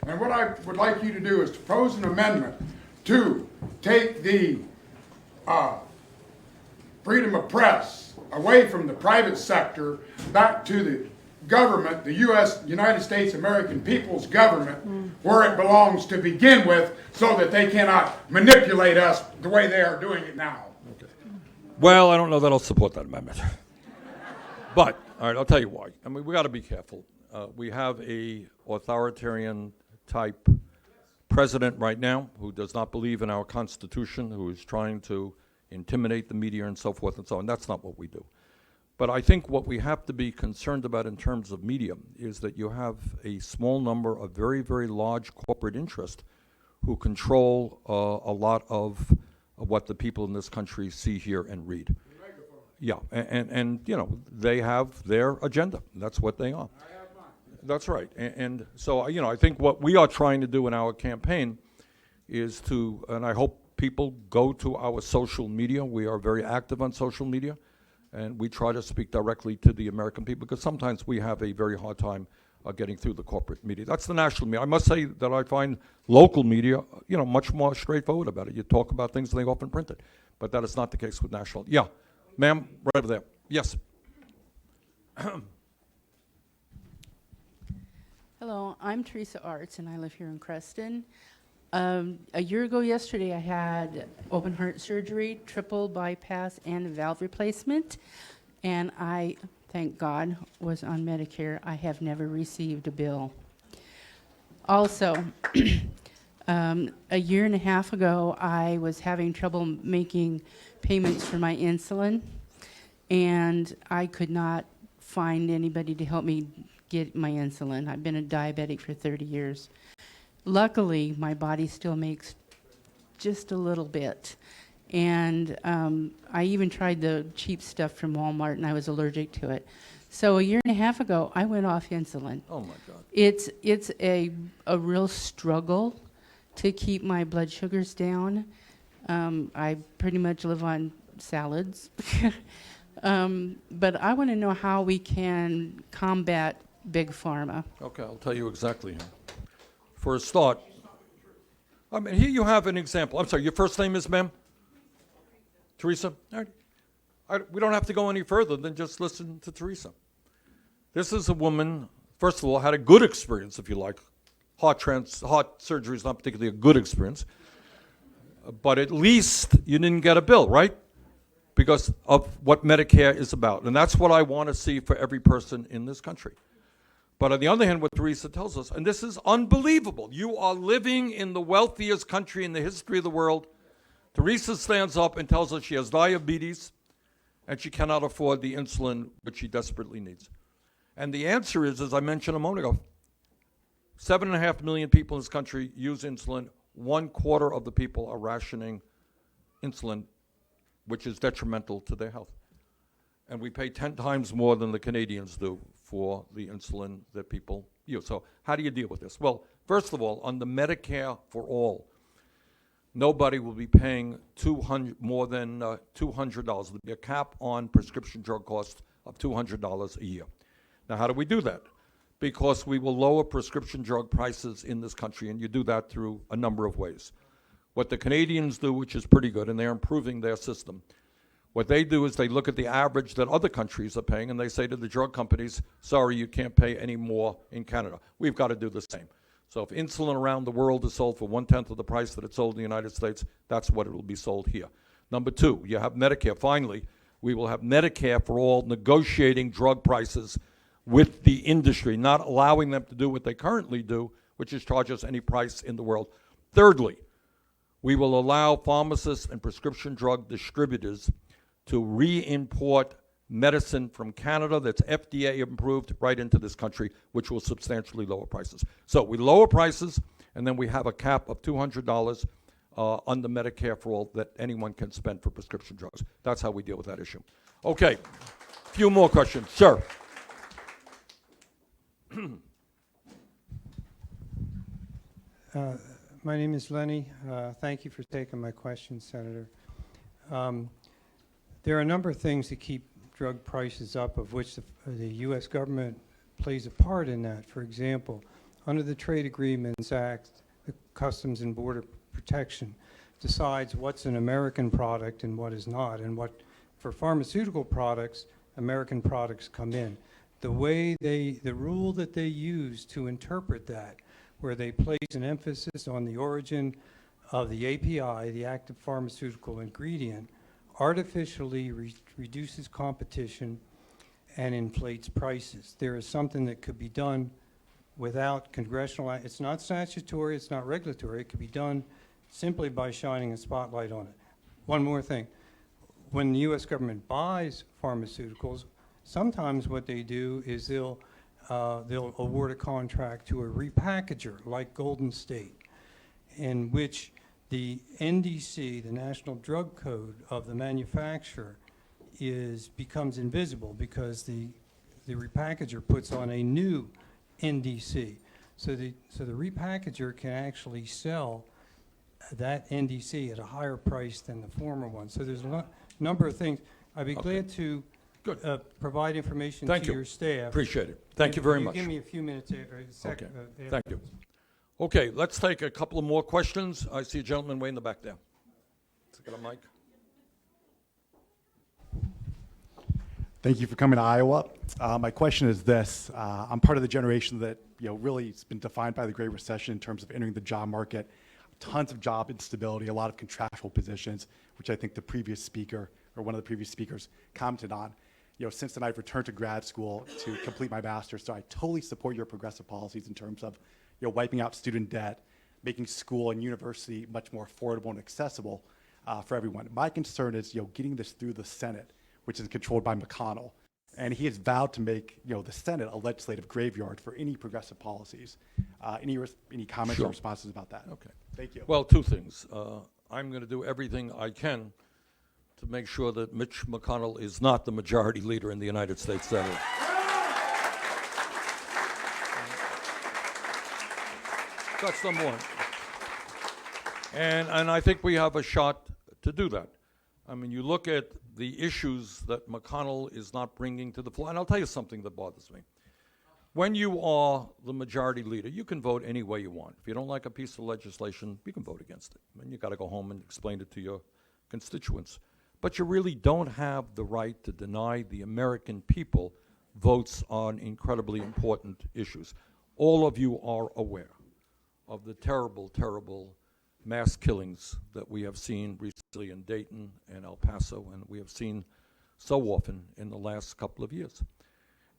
And what I would like you to do is to propose an amendment to take the freedom of press away from the private sector back to the government, the United States American People's Government, where it belongs to begin with, so that they cannot manipulate us the way they are doing it now. Well, I don't know that I'll support that amendment. But, all right, I'll tell you why. I mean, we got to be careful. We have a authoritarian type president right now who does not believe in our Constitution, who is trying to intimidate the media and so forth and so on. That's not what we do. But I think what we have to be concerned about in terms of media is that you have a small number of very, very large corporate interests who control a lot of what the people in this country see, hear, and read. Yeah, and you know, they have their agenda. That's what they are. That's right. And so, you know, I think what we are trying to do in our campaign is to, and I hope people go to our social media. We are very active on social media, and we try to speak directly to the American people because sometimes we have a very hard time getting through the corporate media. That's the national media. I must say that I find local media, you know, much more straightforward about it. You talk about things and they often print it, but that is not the case with national. Yeah, ma'am, right over there. Yes. Hello, I'm Teresa Arts, and I live here in Creston. A year ago yesterday, I had open heart surgery, triple bypass, and a valve replacement, and I, thank God, was on Medicare. I have never received a bill. Also, a year and a half ago, I was having trouble making payments for my insulin, and I could not find anybody to help me get my insulin. I've been a diabetic for 30 years. Luckily, my body still makes just a little bit. And I even tried the cheap stuff from Walmart, and I was allergic to it. So a year and a half ago, I went off insulin. Oh, my God. It's a real struggle to keep my blood sugars down. I pretty much live on salads. But I want to know how we can combat Big Pharma. Okay, I'll tell you exactly. for a start. I mean, here you have an example. I'm sorry, your first name is, ma'am? Teresa? All right. We don't have to go any further than just listen to Teresa. This is a woman, first of all, had a good experience, if you like. Heart surgery is not particularly a good experience. But at least you didn't get a bill, right? Because of what Medicare is about. And that's what I want to see for every person in this country. But on the other hand, what Teresa tells us, and this is unbelievable, you are living in the wealthiest country in the history of the world. Teresa stands up and tells us she has diabetes and she cannot afford the insulin which she desperately needs. And the answer is, as I mentioned a moment ago, 7.5 million people in this country use insulin. 1/4 of the people are rationing insulin, which is detrimental to their health. And we pay 10 times more than the Canadians do for the insulin that people use. So how do you deal with this? Well, first of all, on the Medicare for all, nobody will be paying more than $200. There'll be a cap on prescription drug costs of $200 a year. Now, how do we do that? Because we will lower prescription drug prices in this country, and you do that through a number of ways. What the Canadians do, which is pretty good, and they're improving their system, what they do is they look at the average that other countries are paying, and they say to the drug companies, sorry, you can't pay any more in Canada. We've got to do the same. So if insulin around the world is sold for 1/10 of the price that it's sold in the United States, that's what it will be sold here. Number two, you have Medicare. Finally, we will have Medicare for all, negotiating drug prices with the industry, not allowing them to do what they currently do, which is charge us any price in the world. Thirdly, we will allow pharmacists and prescription drug distributors to re-import medicine from Canada that's FDA approved right into this country, which will substantially lower prices. So we lower prices, and then we have a cap of $200 under Medicare for all that anyone can spend for prescription drugs. That's how we deal with that issue. Okay, a few more questions. Sir. My name is Lenny. Thank you for taking my question, Senator. There are a number of things that keep drug prices up, of which the U.S. government plays a part in that. For example, under the Trade Agreements Act, the Customs and Border Protection decides what's an American product and what is not, and what, for pharmaceutical products, American products come in. The rule that they use to interpret that, where they place an emphasis on the origin of the API, the active pharmaceutical ingredient, artificially reduces competition and inflates prices. There is something that could be done without congressional act. It's not statutory, it's not regulatory. It could be done simply by shining a spotlight on it. One more thing. When the U.S. government buys pharmaceuticals, sometimes what they do is they'll award a contract to a repackager like Golden State, in which the NDC, the National Drug Code of the manufacturer, becomes invisible because the repackager puts on a new NDC. So the repackager can actually sell that NDC at a higher price than the former one. So there's a number of things. I'd be glad to provide information to your staff. Appreciate it. Thank you very much. Give me a few minutes or a second. Okay. Thank you. Okay, let's take a couple of more questions. I see a gentleman way in the back there. Let's get a mic. Thank you for coming to Iowa. My question is this. I'm part of the generation that really has been defined by the Great Recession in terms of entering the job market. Tons of job instability, a lot of contractual positions, which I think the previous speaker or one of the previous speakers commented on. Since then I've returned to grad school to complete my master's, so I totally support your progressive policies in terms of wiping out student debt, making school and university much more affordable and accessible for everyone. My concern is getting this through the Senate, which is controlled by McConnell. And he has vowed to make the Senate a legislative graveyard for any progressive policies. Any comments or responses about that? Okay. Thank you. Well, two things. I'm going to do everything I can to make sure that Mitch McConnell is not the majority leader in the United States Senate. That's number one. And I think we have a shot to do that. I mean, you look at the issues that McConnell is not bringing to the floor, and I'll tell you something that bothers me. when you are the majority leader, you can vote any way you want. If you don't like a piece of legislation, you can vote against it. And you got to go home and explain it to your constituents. But you really don't have the right to deny the American people votes on incredibly important issues. All of you are aware of the terrible, terrible mass killings that we have seen recently in Dayton and El Paso, and we have seen so often in the last couple of years.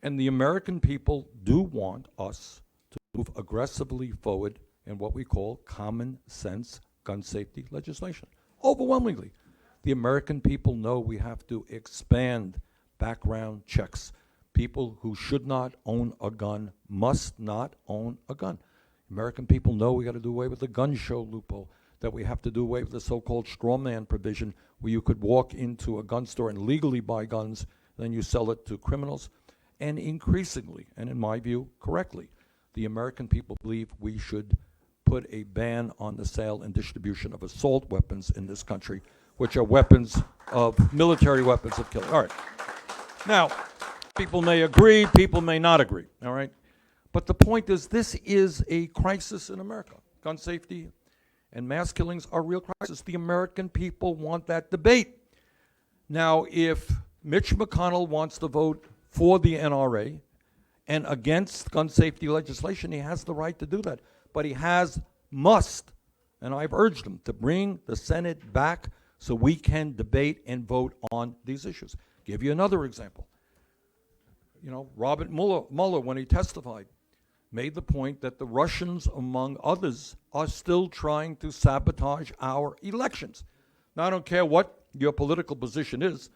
And the American people do want us to move aggressively forward in what we call common sense gun safety legislation. Overwhelmingly, the American people know we have to expand background checks. People who should not own a gun must not own a gun. American people know we got to do away with the gun show loophole, that we have to do away with the so-called straw man provision where you could walk into a gun store and legally buy guns, then you sell it to criminals. And increasingly, and in my view, correctly, the American people believe we should put a ban on the sale and distribution of assault weapons in this country, which are weapons of military weapons of killing. All right. Now, people may agree, people may not agree, all right? But the point is, this is a crisis in America. Gun safety and mass killings are a real crisis. The American people want that debate. Now, if Mitch McConnell wants to vote for the NRA and against gun safety legislation, he has the right to do that. But he must, and I've urged him to bring the Senate back so we can debate and vote on these issues. Give you another example. You know, Robert Mueller, when he testified, made the point that the Russians, among others, are still trying to sabotage our elections. Now, I don't care what your political position is.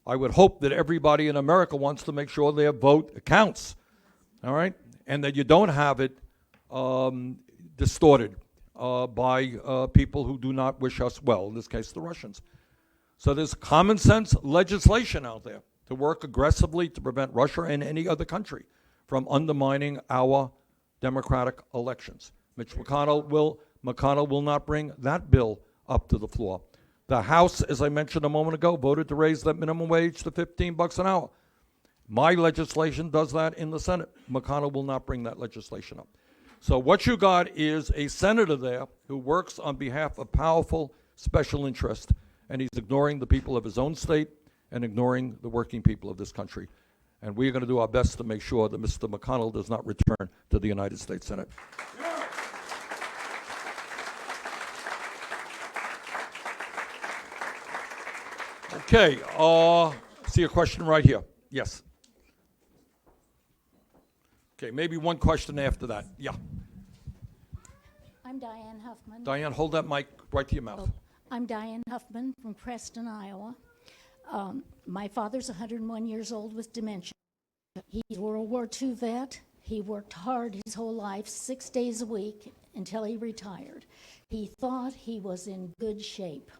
I would hope that everybody in America wants to make sure their vote counts, all right? And that you don't have it distorted by people who do not wish us well, in this case, the Russians. So there's common sense legislation out there to work aggressively to prevent Russia and any other country from undermining our democratic elections. Mitch McConnell will not bring that bill up to the floor. The House, as I mentioned a moment ago, voted to raise that minimum wage to $15 an hour. My legislation does that in the Senate. McConnell will not bring that legislation up. So what you got is a senator there who works on behalf of powerful special interests, and he's ignoring the people of his own state and ignoring the working people of this country. And we're going to do our best to make sure that Mr. McConnell does not return to the United States Senate. Okay, see a question right here. Yes. Okay, maybe one question after that. Yeah. I'm Diane Huffman. Diane, hold that mic right to your mouth. I'm Diane Huffman from Creston, Iowa. My father's 101 years old with dementia. He's a World War II vet. He worked hard his whole life, 6 days a week, until he retired. He thought he was in good shape.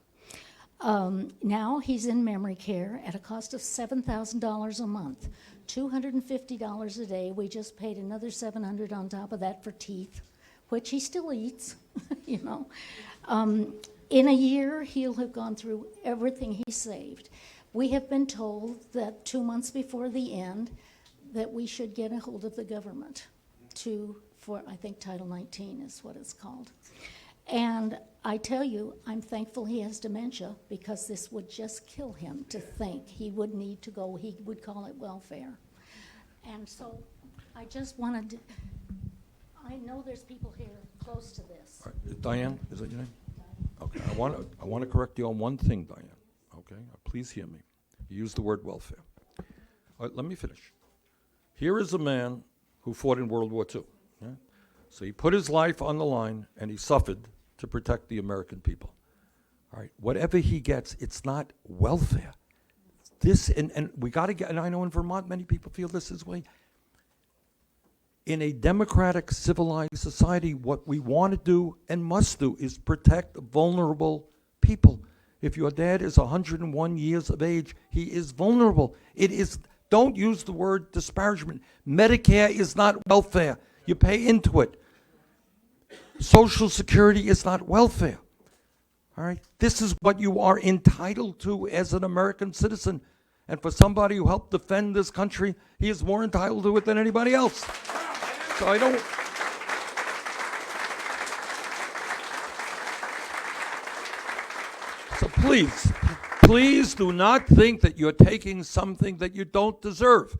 Now he's in memory care at a cost of $7,000 a month, $250 a day. We just paid another $700 on top of that for teeth, which he still eats, you know. In a year, he'll have gone through everything he saved. We have been told that 2 months before the end that we should get a hold of the government for I think Title 19 is what it's called. And I tell you, I'm thankful he has dementia, because this would just kill him to think he would need to go, he would call it welfare. And so I just wanted to, I know there's people here close to this. All right. Diane, is that your name? Okay, I want to correct you on one thing, Diane. Okay, please hear me. You used the word welfare. All right, let me finish. Here is a man who fought in World War II. Yeah? So he put his life on the line and he suffered to protect the American people. All right, whatever he gets, it's not welfare. This, and we got to get, and I know in Vermont many people feel this way. In a democratic, civilized society, what we want to do and must do is protect vulnerable people. If your dad is 101 years of age, he is vulnerable. It is, don't use the word disparagement. Medicare is not welfare. You pay into it. Social Security is not welfare. All right? This is what you are entitled to as an American citizen. And for somebody who helped defend this country, he is more entitled to it than anybody else. So I don't... So please do not think that you're taking something that you don't deserve.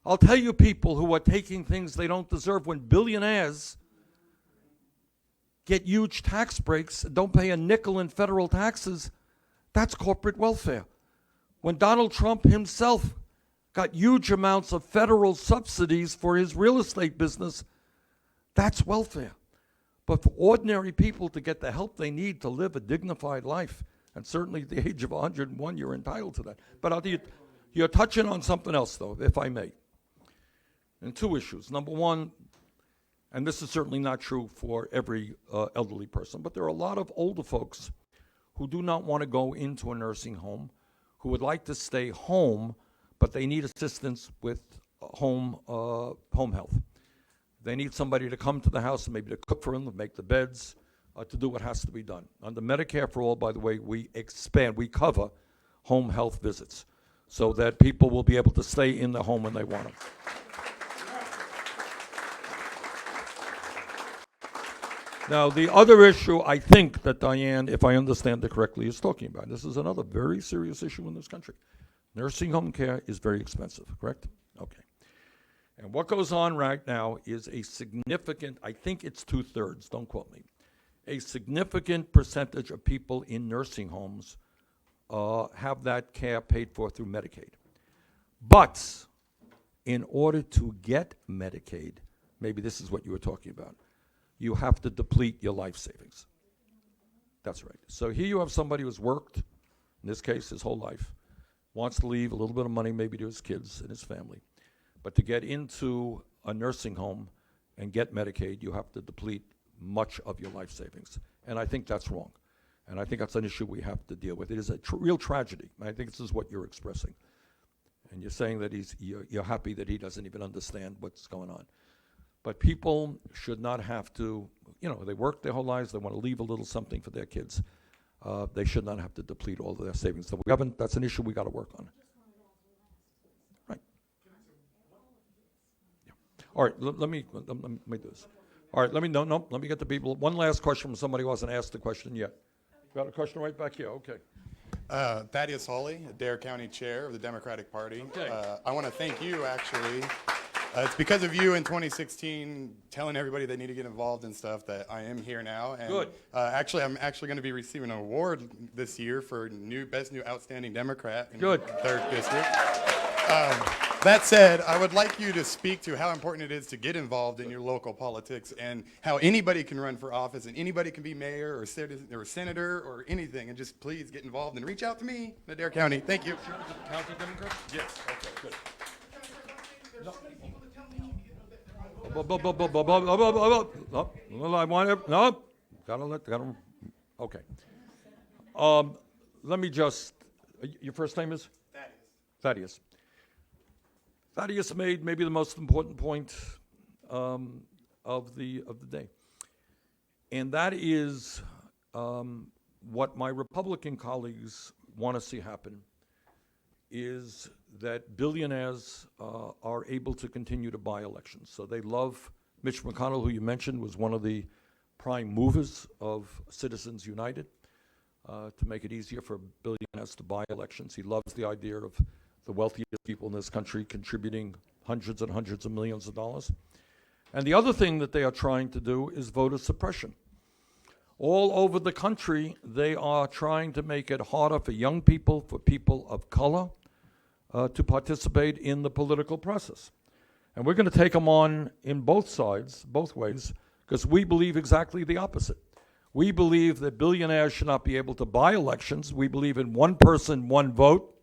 I'll tell you people who are taking things they don't deserve. When billionaires get huge tax breaks and don't pay a nickel in federal taxes, that's corporate welfare. When Donald Trump himself got huge amounts of federal subsidies for his real estate business, that's welfare. But for ordinary people to get the help they need to live a dignified life, and certainly at the age of 101, you're entitled to that. But I'll tell you, you're touching on something else, though, if I may. And two issues. Number one, and this is certainly not true for every elderly person, but there are a lot of older folks who do not want to go into a nursing home, who would like to stay home, but they need assistance with home health. They need somebody to come to the house and maybe to cook for them, to make the beds, to do what has to be done. Under Medicare for All, by the way, we cover home health visits so that people will be able to stay in the home when they want them. Now, the other issue I think that Diane, if I understand it correctly, is talking about, this is another very serious issue in this country. Nursing home care is very expensive, correct? Okay. And what goes on right now is a significant, I think it's 2/3, don't quote me, a significant percentage of people in nursing homes have that care paid for through Medicaid. But in order to get Medicaid, maybe this is what you were talking about, you have to deplete your life savings. That's right. So here you have somebody who's worked, in this case, his whole life, wants to leave a little bit of money maybe to his kids and his family. But to get into a nursing home and get Medicaid, you have to deplete much of your life savings. And I think that's wrong. And I think that's an issue we have to deal with. It is a real tragedy. I think this is what you're expressing. And you're saying that you're happy that he doesn't even understand what's going on. But people should not have to, they work their whole lives, they want to leave a little something for their kids. They should not have to deplete all of their savings. So that's an issue we got to work on. Right. Yeah. All right, let me do this. All right, let me get the people. One last question from somebody who hasn't asked the question yet. You got a question right back here? Okay. Thaddeus Hawley, Dare County Chair of the Democratic Party. Okay. I want to thank you, actually. It's because of you in 2016 telling everybody they need to get involved in stuff that I am here now. And, Good. Actually, I'm actually going to be receiving an award this year for Best New Outstanding Democrat in Good. 3rd District. That said, I would like you to speak to how important it is to get involved in your local politics and how anybody can run for office and anybody can be mayor or senator or anything. And just please get involved and reach out to me in Adair County. Thank you. County Democrat? Yes. Okay, good. No. I want to, no, gotta, okay. Let me just, your first name is? Thaddeus. Thaddeus made maybe the most important point of the day. And that is what my Republican colleagues want to see happen is that billionaires are able to continue to buy elections. So they love Mitch McConnell, who you mentioned was one of the prime movers of Citizens United to make it easier for billionaires to buy elections. He loves the idea of the wealthiest people in this country contributing hundreds and hundreds of millions of dollars. And the other thing that they are trying to do is voter suppression. All over the country, they are trying to make it harder for young people, for people of color, to participate in the political process. And we're going to take them on in both sides, both ways, because we believe exactly the opposite. We believe that billionaires should not be able to buy elections. We believe in one person, one vote.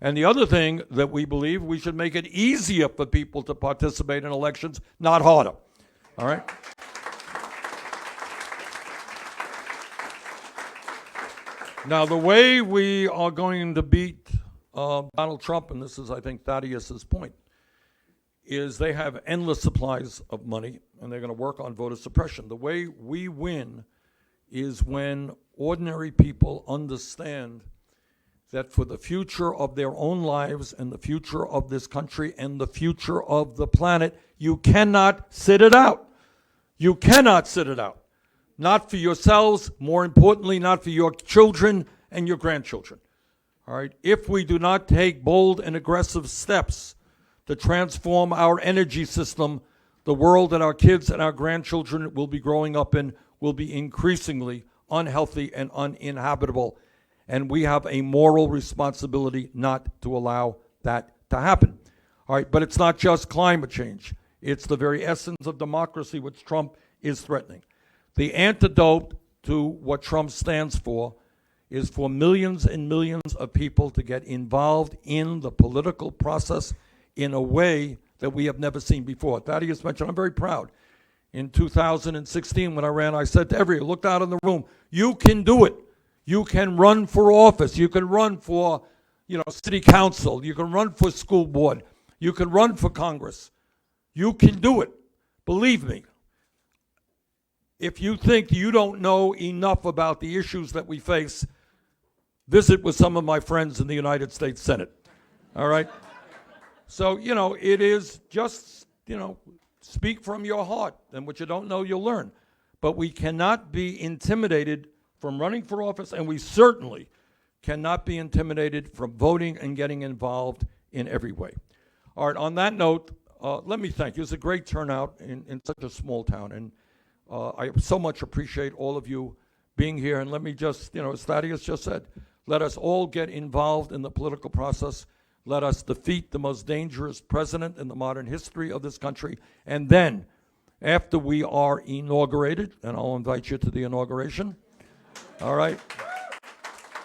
And the other thing that we believe, we should make it easier for people to participate in elections, not harder. All right? Now, the way we are going to beat Donald Trump, and this is, I think, Thaddeus's point, is they have endless supplies of money, and they're going to work on voter suppression. The way we win is when ordinary people understand that for the future of their own lives and the future of this country and the future of the planet, you cannot sit it out. You cannot sit it out. Not for yourselves, more importantly, not for your children and your grandchildren. All right? If we do not take bold and aggressive steps to transform our energy system, the world that our kids and our grandchildren will be growing up in will be increasingly unhealthy and uninhabitable. And we have a moral responsibility not to allow that to happen. All right, but it's not just climate change. It's the very essence of democracy, which Trump is threatening. The antidote to what Trump stands for is for millions and millions of people to get involved in the political process in a way that we have never seen before. Thaddeus mentioned, I'm very proud. In 2016, when I ran, I said to everyone, looked out in the room, you can do it. You can run for office. You can run for, city council. You can run for school board. You can run for Congress. You can do it. Believe me. If you think you don't know enough about the issues that we face, visit with some of my friends in the United States Senate. All right? So, it is just, speak from your heart. And what you don't know, you'll learn. But we cannot be intimidated from running for office, and we certainly cannot be intimidated from voting and getting involved in every way. All right, on that note, let me thank you. It was a great turnout in such a small town, and I so much appreciate all of you being here. And let me just, as Thaddeus just said, let us all get involved in the political process. Let us defeat the most dangerous president in the modern history of this country. And then, after we are inaugurated, and I'll invite you to the inauguration, all right,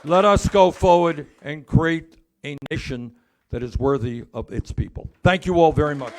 let us go forward and create a nation that is worthy of its people. Thank you all very much.